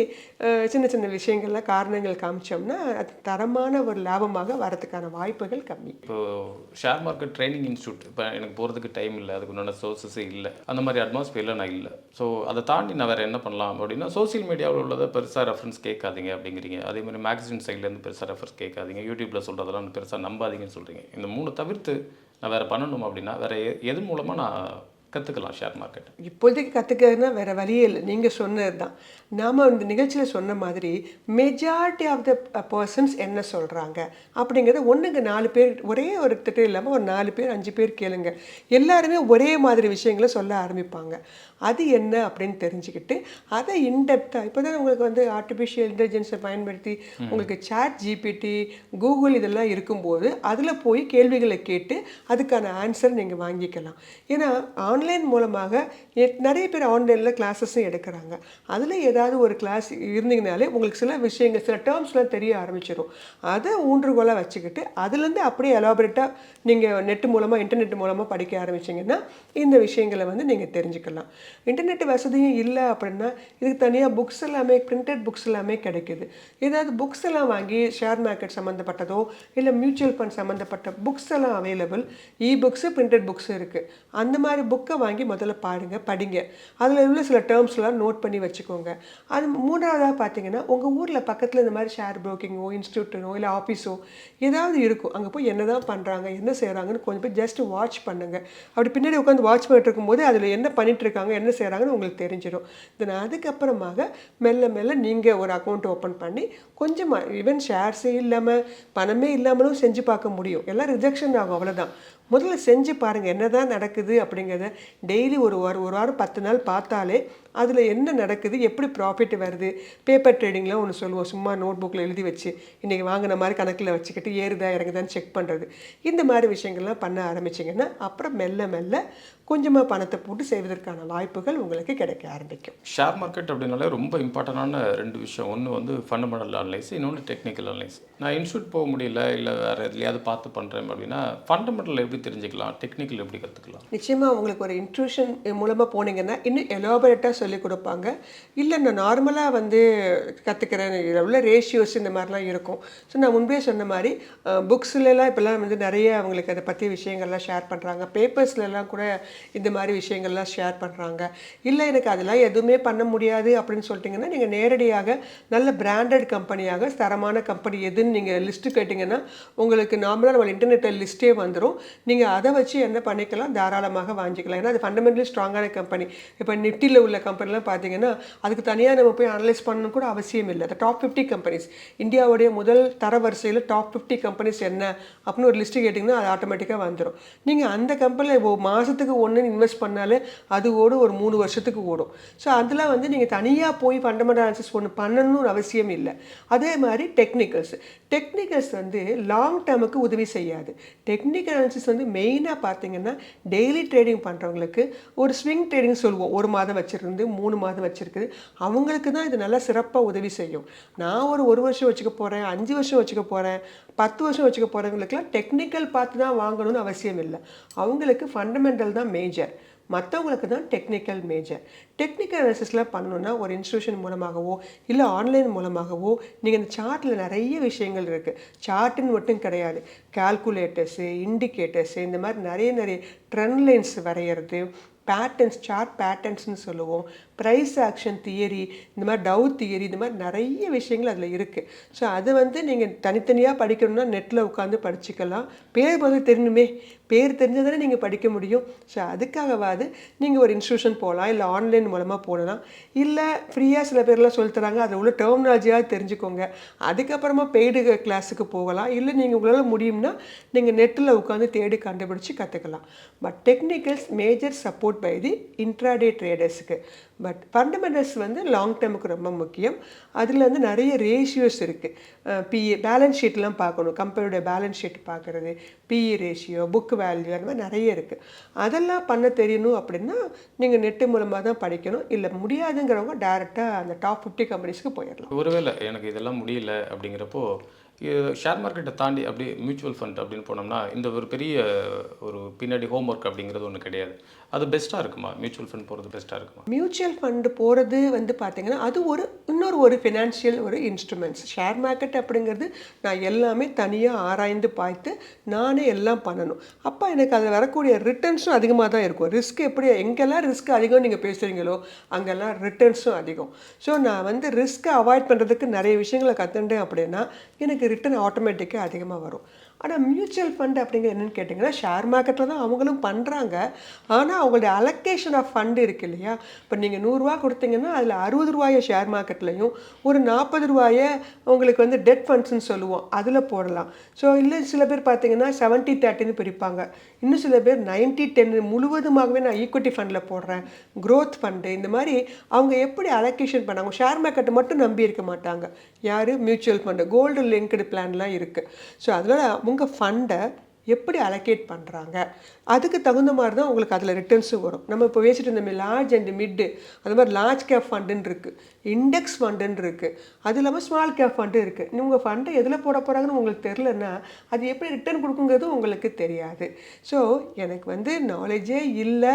சின்ன சின்ன விஷயங்கள்லாம் காரணங்கள் காமிச்சோம்னா அது தரமான ஒரு லாபமாக வரதுக்கான வாய்ப்புகள் கம்மி. இப்போது ஷேர் மார்க்கெட் ட்ரைனிங் இன்ஸ்டியூட் இப்போ எனக்கு போகிறதுக்கு டைம் இல்லை, அதுக்கு உண்டான சோர்ஸஸே இல்லை, அந்த மாதிரி அட்மாஸ்பியரில் நான் இல்லை. ஸோ அதை தாண்டி நான் வேறு என்ன பண்ணலாம் அப்படின்னா, சோசியல் மீடியாவில் உள்ளதை பெருசாக ரெஃபரன்ஸ் கேட்காதீங்க அப்படிங்கிறீங்க. அதே மாதிரி மேகசின் சைட்லேருந்து பெருசாக ரெஃபரன்ஸ் கேட்காதீங்க, யூடியூப்பில் சொல்கிறதெல்லாம் பெருசாக நம்பாதீங்கன்னு சொல்கிறீங்க. இந்த 3 தவிர்த்து நான் வேறு பண்ணணும் அப்படின்னா வேறு எது மூலமாக நான் கற்றுக்கலாம் ஷேர் மார்க்கெட்? இப்போதைக்கு கற்றுக்கிறதுனா வேறு வழியே இல்லை. நீங்கள் சொன்னது தான். நாம் இந்த நிகழ்ச்சியில் சொன்ன மாதிரி மெஜாரிட்டி ஆஃப் த பர்சன்ஸ் என்ன சொல்கிறாங்க அப்படிங்கிறத 1க்கு 4 பேர், ஒரே ஒரு திட்டம் இல்லாமல் ஒரு 4 பேர் 5 பேர் கேளுங்க. எல்லாருமே ஒரே மாதிரி விஷயங்களை சொல்ல ஆரம்பிப்பாங்க. அது என்ன அப்படின்னு தெரிஞ்சுக்கிட்டு அதை இன்டெப்த்தாக, இப்போ தான் உங்களுக்கு வந்து ஆர்டிஃபிஷியல் இன்டெலிஜென்ஸை பயன்படுத்தி உங்களுக்கு சாட் ஜிபிடி, கூகுள் இதெல்லாம் இருக்கும்போது அதில் போய் கேள்விகளை கேட்டு அதுக்கான ஆன்சர் நீங்கள் வாங்கிக்கலாம். ஏன்னா ஆன்லைன் மூலமாக நிறைய பேர் ஆன்லைனில் கிளாஸஸும் எடுக்கிறாங்க. அதில் ஏதாவது ஒரு கிளாஸ் இருந்தீங்கனாலே உங்களுக்கு சில விஷயங்கள், சில டேர்ம்ஸ்லாம் தெரிய ஆரம்பிச்சிடும். அதை ஊன்றுகோலாக வச்சுக்கிட்டு அதுலேருந்து அப்படியே எலாபரேட்டாக நீங்கள் நெட்டு மூலமாக, இன்டர்நெட் மூலமாக படிக்க ஆரம்பிச்சிங்கன்னா இந்த விஷயங்களை வந்து நீங்கள் தெரிஞ்சுக்கலாம். இன்டர்நெட் வசதியும் இல்லை அப்படின்னா இதுக்கு தனியாக புக்ஸ் எல்லாமே, பிரிண்டட் புக்ஸ் எல்லாமே கிடைக்குது. ஏதாவது புக்ஸ் எல்லாம் வாங்கி ஷேர் மார்க்கெட் சம்மந்தப்பட்டதோ இல்லை மியூச்சுவல் ஃபண்ட் சம்மந்தப்பட்ட புக்ஸ் எல்லாம் அவைலபிள். புக்ஸு, பிரிண்டட் புக்ஸு இருக்குது. அந்த மாதிரி புக்கை வாங்கி முதல்ல பாருங்கள், படிங்க. அதில் உள்ள சில டேர்ம்ஸ்லாம் நோட் பண்ணி வச்சுக்கோங்க. அது 3ஆவதாக பார்த்தீங்கன்னா உங்கள் ஊரில் பக்கத்தில் இந்த மாதிரி ஷேர் ப்ரோக்கிங்கோ, இன்ஸ்டியூட்டோ இல்லை ஆஃபீஸோ ஏதாவது இருக்கும். அங்கே போய் என்ன தான் பண்ணுறாங்க, என்ன செய்கிறாங்கன்னு கொஞ்சம் போய் ஜஸ்ட் வாட்ச் பண்ணுங்கள். அப்படி பின்னாடி உட்காந்து வாட்ச் பண்ணிட்டு இருக்கும்போது அதில் என்ன பண்ணிகிட்ருக்காங்க, என்ன செய்கிறாங்கன்னு உங்களுக்கு தெரிஞ்சிடும். தென் அதுக்கப்புறமாக மெல்ல மெல்ல நீங்கள் ஒரு அக்கௌண்ட் ஓப்பன் பண்ணி கொஞ்சமாக, ஈவன் ஷேர்ஸே இல்லாமல் பணமே இல்லாமலும் செஞ்சு பார்க்க முடியும். எல்லாம் ரிஜெக்ஷன் ஆகும், அவ்வளோதான். முதல்ல செஞ்சு பாருங்கள் என்ன தான் நடக்குது அப்படிங்கிறத. டெய்லி ஒரு வாரம் 10 நாள் பார்த்தாலே அதில் என்ன நடக்குது, எப்படி ப்ராஃபிட் வருது. பேப்பர் ட்ரேடிங்லாம் ஒன்று சொல்லுவோம், சும்மா நோட் புக்கில் எழுதி வச்சு இன்றைக்கி வாங்கின மாதிரி கணக்கில் வச்சுக்கிட்டு ஏறுதா இறங்குதான்னு செக் பண்ணுறது. இந்த மாதிரி விஷயங்கள்லாம் பண்ண ஆரம்பிச்சிங்கன்னா அப்புறம் மெல்ல மெல்ல கொஞ்சமாக பணத்தை போட்டு செய்வதற்கான வாய்ப்புகள் உங்களுக்கு கிடைக்க ஆரம்பிக்கும். ஷேர் மார்க்கெட் அப்படின்னாலே ரொம்ப இம்பார்ட்டண்டான 2 விஷயம். ஒன்று வந்து ஃபண்டமெண்டல் அனலைஸ், இன்னொன்று டெக்னிக்கல் அனலைஸ். நான் இன்ஸ்டியூட் போக முடியல, இல்லை வேறு எதுலையாவது பார்த்து பண்ணுறேன் அப்படின்னா ஃபண்டமெண்டல் எப்படி தெரிஞ்சுக்கலாம், டெக்னிக்கல் எப்படி கற்றுக்கலாம்? நிச்சயமாக உங்களுக்கு ஒரு இன்ட்ரூஷன் மூலமாக போனீங்கன்னா இன்னும் எலாபரேட்டாக சொல்லிக் கொடுப்பாங்க. இல்லை நான் நார்மலாக வந்து கற்றுக்கிறேன், இதில் உள்ள ரேஷியோஸ் இந்த மாதிரிலாம் இருக்கும். ஸோ நான் முன்பே சொன்ன மாதிரி புக்ஸ்லாம் இப்போல்லாம் வந்து நிறைய அவங்களுக்கு அதை பற்றி விஷயங்கள்லாம் ஷேர் பண்ணுறாங்க. பேப்பர்ஸ்லாம் கூட இந்த மாதிரி விஷயங்கள்லாம் ஷேர் பண்ணுறாங்க. இல்லை எனக்கு அதெல்லாம் எதுவுமே பண்ண முடியாது அப்படின்னு சொல்லிட்டிங்கன்னா நீங்கள் நேரடியாக நல்ல பிராண்டட் கம்பெனியாக, தரமான கம்பெனி எதுன்னு நீங்கள் லிஸ்ட்டு கேட்டிங்கன்னா உங்களுக்கு நார்மலாக நம்ம இன்டர்நெட்டில் லிஸ்ட்டே வந்துடும். நீங்கள் அதை வச்சு என்ன பண்ணிக்கலாம், தாராளமாக வாங்கிக்கலாம். ஏன்னா அது ஃபண்டமெண்டலி ஸ்ட்ராங்கான கம்பெனி. இப்போ நிஃப்டியில் உள்ள கம்பெனிலாம் பார்த்தீங்கன்னா அதுக்கு தனியாக நம்ம போய் அனலைஸ் பண்ணணும் கூட அவசியம் இல்லை. அந்த டாப் 50 கம்பெனிஸ், இந்தியாவுடைய முதல் தரவரிசையில் டாப் 50 கம்பெனிஸ் என்ன அப்படின்னு ஒரு லிஸ்ட்டு கேட்டிங்கன்னா அது ஆட்டோமேட்டிக்காக வந்துடும். நீங்கள் அந்த கம்பெனியில் மாதத்துக்கு ஒன்று இன்வெஸ்ட் பண்ணாலே அது ஓடும், ஒரு 3 வருஷத்துக்கு ஓடும். ஸோ அதில் வந்து நீங்கள் தனியாக போய் ஃபண்டமெண்டல் அனாலிசிஸ் ஒன்று பண்ணணும்னு அவசியம் இல்லை. அதே மாதிரி டெக்னிக்கல்ஸ் வந்து லாங் டேர்முக்கு உதவி செய்யாது. டெக்னிக்கல் அனாலிசிஸ் வந்து மெயினாக பார்த்தீங்கன்னா டெய்லி ட்ரேடிங் பண்ணுறவங்களுக்கு, ஒரு ஸ்விங் ட்ரேடிங் சொல்லுவோம், 1 மாதம் வச்சுருந்து 3 மாதம் வச்சுருக்குது, அவங்களுக்கு தான் இது நல்லா சிறப்பாக உதவி செய்யும். நான் ஒரு 1 வருஷம் வச்சுக்க போகிறேன், 5 வருஷம் வச்சுக்க போகிறேன், 10 வருஷம் வச்சுக்க போகிறவங்களுக்குலாம் டெக்னிக்கல் பார்த்து தான் வாங்கணும்னு அவசியம் இல்லை. அவங்களுக்கு ஃபண்டமெண்டல் தான் மேஜர், மற்றவங்களுக்கு தான் டெக்னிக்கல் மேஜர். டெக்னிக்கல் அனாலிசிஸ்லாம் பண்ணணுன்னா ஒரு இன்ஸ்டியூஷன் மூலமாகவோ இல்லை ஆன்லைன் மூலமாகவோ நீங்கள் இந்த சார்ட்டில் நிறைய விஷயங்கள் இருக்குது. சார்ட்டுன்னு மட்டும் கிடையாது, கால்குலேட்டர்ஸு, இண்டிகேட்டர்ஸு, இந்த மாதிரி நிறைய ட்ரெண்ட் லைன்ஸ் வரைகிறது, பேட்டர்ன்ஸ், சார்ட் பேட்டர்ன்ஸ்னு சொல்லுவோம், ப்ரைஸ் ஆக்ஷன் தியரி, இந்த மாதிரி டவு தியரி, இந்த மாதிரி நிறைய விஷயங்கள் அதில் இருக்குது. ஸோ அது வந்து நீங்கள் தனித்தனியாக படிக்கணும்னா நெட்டில் உட்காந்து படிச்சுக்கலாம். பேர் முதல்ல தெரியணுமே, பேர் தெரிஞ்சால் தானே நீங்கள் படிக்க முடியும். ஸோ அதுக்காகவாது நீங்கள் ஒரு இன்ஸ்டியூஷன் போகலாம், இல்லை ஆன்லைன் மூலமாக போடலாம், இல்லை ஃப்ரீயாக சில பேர்லாம் சொல்லித்தராங்க, அதில் உள்ள டெர்மினாலஜியாக தெரிஞ்சுக்கோங்க, அதுக்கப்புறமா பெய்டு கிளாஸுக்கு போகலாம். இல்லை நீங்கள் உங்களால் முடியும்னா நீங்கள் நெட்டில் உட்காந்து தேடி கண்டுபிடிச்சி கற்றுக்கலாம். But technicals major support by the intraday ட்ரேடர்ஸுக்கு. பட் ஃபண்டமெண்டல்ஸ் வந்து லாங் டேர்முக்கு ரொம்ப முக்கியம். அதில் வந்து நிறைய ரேஷியோஸ் இருக்குது. பிஏ, பேலன்ஸ் ஷீட்லாம் பார்க்கணும், கம்பெனியோட பேலன்ஸ் ஷீட் பார்க்குறது, பிஇ ரேஷியோ, புக் வேல்யூ, அந்த மாதிரி நிறைய இருக்குது. அதெல்லாம் பண்ண தெரியணும் அப்படின்னா நீங்கள் நெட்டு மூலமாக தான் படிக்கணும். இல்லை முடியாதுங்கிறவங்க டேரெக்டாக அந்த டாப் 50 கம்பெனிஸ்க்கு போயிடலாம். ஒருவேளை எனக்கு இதெல்லாம் முடியல அப்படிங்கிறப்போ ஷேர் மார்க்கெட்டை தாண்டி அப்படியே மியூச்சுவல் ஃபண்ட் அப்படின்னு போனோம்னா இந்த ஒரு பெரிய ஒரு பின்னாடி ஹோம் ஒர்க் அப்படிங்கிறது ஒன்று கிடையாது. அது பெஸ்ட்டாக இருக்குமா? மியூச்சுவல் ஃபண்ட் போகிறது பெஸ்ட்டாக இருக்குமா? மியூச்சுவல் ஃபண்டு போகிறது வந்து பார்த்தீங்கன்னா அது இன்னொரு ஃபினான்ஷியல் ஒரு இன்ஸ்ட்ருமெண்ட்ஸ். ஷேர் மார்க்கெட் அப்படிங்கிறது நான் எல்லாமே தனியாக ஆராய்ந்து பார்த்து நானே எல்லாம் பண்ணணும். அப்போ எனக்கு அதில் வரக்கூடிய ரிட்டர்ன்ஸும் அதிகமாக தான் இருக்கும். ரிஸ்க் எப்படி, எங்கெல்லாம் ரிஸ்க் அதிகம் நீங்கள் பேசுகிறீங்களோ அங்கெல்லாம் ரிட்டர்ன்ஸும் அதிகம். ஸோ நான் வந்து ரிஸ்க்கை அவாய்ட் பண்ணுறதுக்கு நிறைய விஷயங்களை கற்றுண்டேன் அப்படின்னா எனக்கு ரிட்டர்ன் ஆட்டோமேட்டிக்காக அதிகமாக வரும். ஆனால் மியூச்சுவல் ஃபண்ட் அப்படிங்கிறது என்னென்னு கேட்டிங்கன்னா ஷேர் மார்க்கெட்டில் தான் அவங்களும் பண்ணுறாங்க. ஆனால் அவங்களுடைய அலோகேஷன் ஆஃப் ஃபண்டு இருக்குது இல்லையா? இப்போ நீங்கள் 100 ரூபா கொடுத்தீங்கன்னா அதில் 60 ரூபாயை ஷேர் மார்க்கெட்லையும் ஒரு 40 ரூபாயை உங்களுக்கு வந்து டெட் ஃபண்ட்ஸ்ன்னு சொல்லுவோம், அதில் போடலாம். ஸோ இல்லை சில பேர் பார்த்தீங்கன்னா 70-30ன்னு பிரிப்பாங்க. இன்னும் சில பேர் 90-10 முழுவதுமாகவே நான் ஈக்விட்டி ஃபண்டில் போடுறேன், க்ரோத் ஃபண்டு, இந்த மாதிரி அவங்க எப்படி அலோகேஷன் பண்ணாங்க. ஷேர் மார்க்கெட்டை மட்டும் நம்பி இருக்க மாட்டாங்க. யார்? மியூச்சுவல் ஃபண்டு, கோல்டு லிங்க்டு பிளான்லாம் இருக்குது. ஸோ அதனால் உங்கள் ஃபண்டை எப்படி அலோகேட் பண்ணுறாங்க அதுக்கு தகுந்த மாதிரி தான் உங்களுக்கு அதில் ரிட்டர்ன்ஸும் வரும். நம்ம இப்போ பேசிட்டு இருந்தோம் லார்ஜ் அண்ட் மிட்டு, அது மாதிரி லார்ஜ் கேப் ஃபண்டுன்னு இருக்குது, இண்டெக்ஸ் ஃபண்டுன்னு இருக்குது, அது இல்லாமல் ஸ்மால் கேப் ஃபண்டு இருக்குது. உங்கள் ஃபண்டை எதில் போட போகிறாங்கன்னு உங்களுக்கு தெரிலன்னா அது எப்படி ரிட்டர்ன் கொடுக்குங்கிறது உங்களுக்கு தெரியாது. ஸோ எனக்கு வந்து நாலேஜே இல்லை,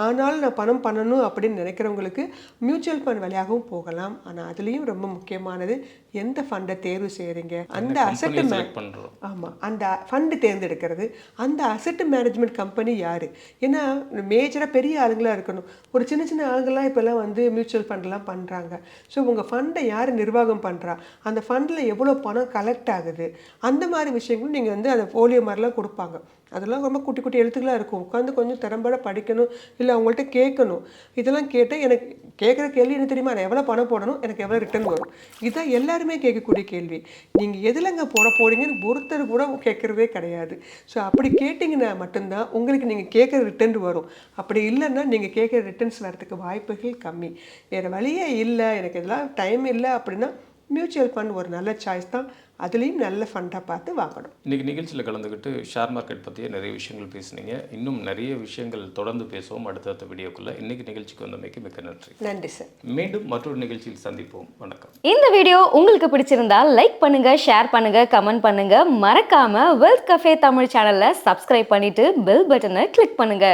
ஆனாலும் நான் பணம் பண்ணணும் அப்படின்னு நினைக்கிறவங்களுக்கு மியூச்சுவல் ஃபண்ட் வழியாகவும் போகலாம். ஆனால் அதுலேயும் ரொம்ப முக்கியமானது எந்த ஃபண்டை தேர்வு செய்கிறீங்க, அந்த அசெட் பண்ணுறோம். ஆமாம், அந்த ஃபண்டு தேர்ந்தெடுக்கிறது, அந்த அசெட் மேனேஜ்மெண்ட் கம்பெனி யார். ஏன்னா மேஜராக பெரிய ஆளுங்களாக இருக்கணும். ஒரு சின்ன ஆளுங்கள்லாம் இப்போல்லாம் வந்து மியூச்சுவல் ஃபண்ட்லாம் பண்ணுறாங்க. ஸோ உங்கள் ஃபண்டை யார் நிர்வாகம் பண்ணுறா, அந்த ஃபண்டில் எவ்வளோ பணம் கலெக்ட் ஆகுது, அந்த மாதிரி விஷயங்களும் நீங்கள் வந்து அந்த போலியோ மாதிரிலாம் கொடுப்பாங்க. அதெல்லாம் ரொம்ப குட்டி குட்டி எழுத்துக்களாக இருக்கும். உட்காந்து கொஞ்சம் திறம்பட படிக்கணும், இல்லை அவங்கள்ட்ட கேட்கணும். இதெல்லாம் கேட்டால் எனக்கு கேட்குற கேள்வி என்ன தெரியுமா, நான் எவ்வளோ பணம் போடணும், எனக்கு எவ்வளோ ரிட்டர்ன் வரும், இதுதான் எல்லாருமே கேட்கக்கூடிய கேள்வி. நீங்கள் எதுலங்க போட போகிறீங்கன்னு ஒருத்தர் கூட கேட்குறதே கிடையாது. ஸோ அப்படி கேட்டிங்கன்னா மட்டும்தான் உங்களுக்கு நீங்கள் கேட்குற ரிட்டர்ன் வரும். அப்படி இல்லைன்னா நீங்கள் கேட்குற ரிட்டர்ன்ஸ் வரதுக்கு வாய்ப்புகள் கம்மி. வேறு வழியே இல்லை, எனக்கு இதெல்லாம் டைம் இல்லை அப்படின்னா மியூச்சுவல் ஃபண்ட் ஒரு நல்ல சாய்ஸ் தான். அதுலேயும் நல்ல ஃபண்டாக பார்த்து வாங்கணும். இன்றைக்கி நிகழ்ச்சியில் கலந்துக்கிட்டு ஷேர் மார்க்கெட் பற்றிய நிறைய விஷயங்கள் பேசுனீங்க. இன்னும் நிறைய விஷயங்கள் தொடர்ந்து பேசுவோம் அடுத்தடுத்த வீடியோக்குள்ளே. இன்றைக்கி நிகழ்ச்சிக்கு வந்தமைக்கு மிக்க நன்றி. நன்றி சார். மீண்டும் மற்றொரு நிகழ்ச்சியில் சந்திப்போம். வணக்கம். இந்த வீடியோ உங்களுக்கு பிடிச்சிருந்தா லைக் பண்ணுங்க, ஷேர் பண்ணுங்க, கமெண்ட் பண்ணுங்க. மறக்காம வெல்த் கஃபே தமிழ் சேனலை சப்ஸ்கிரைப் பண்ணிட்டு பெல் பட்டனை கிளிக் பண்ணுங்க.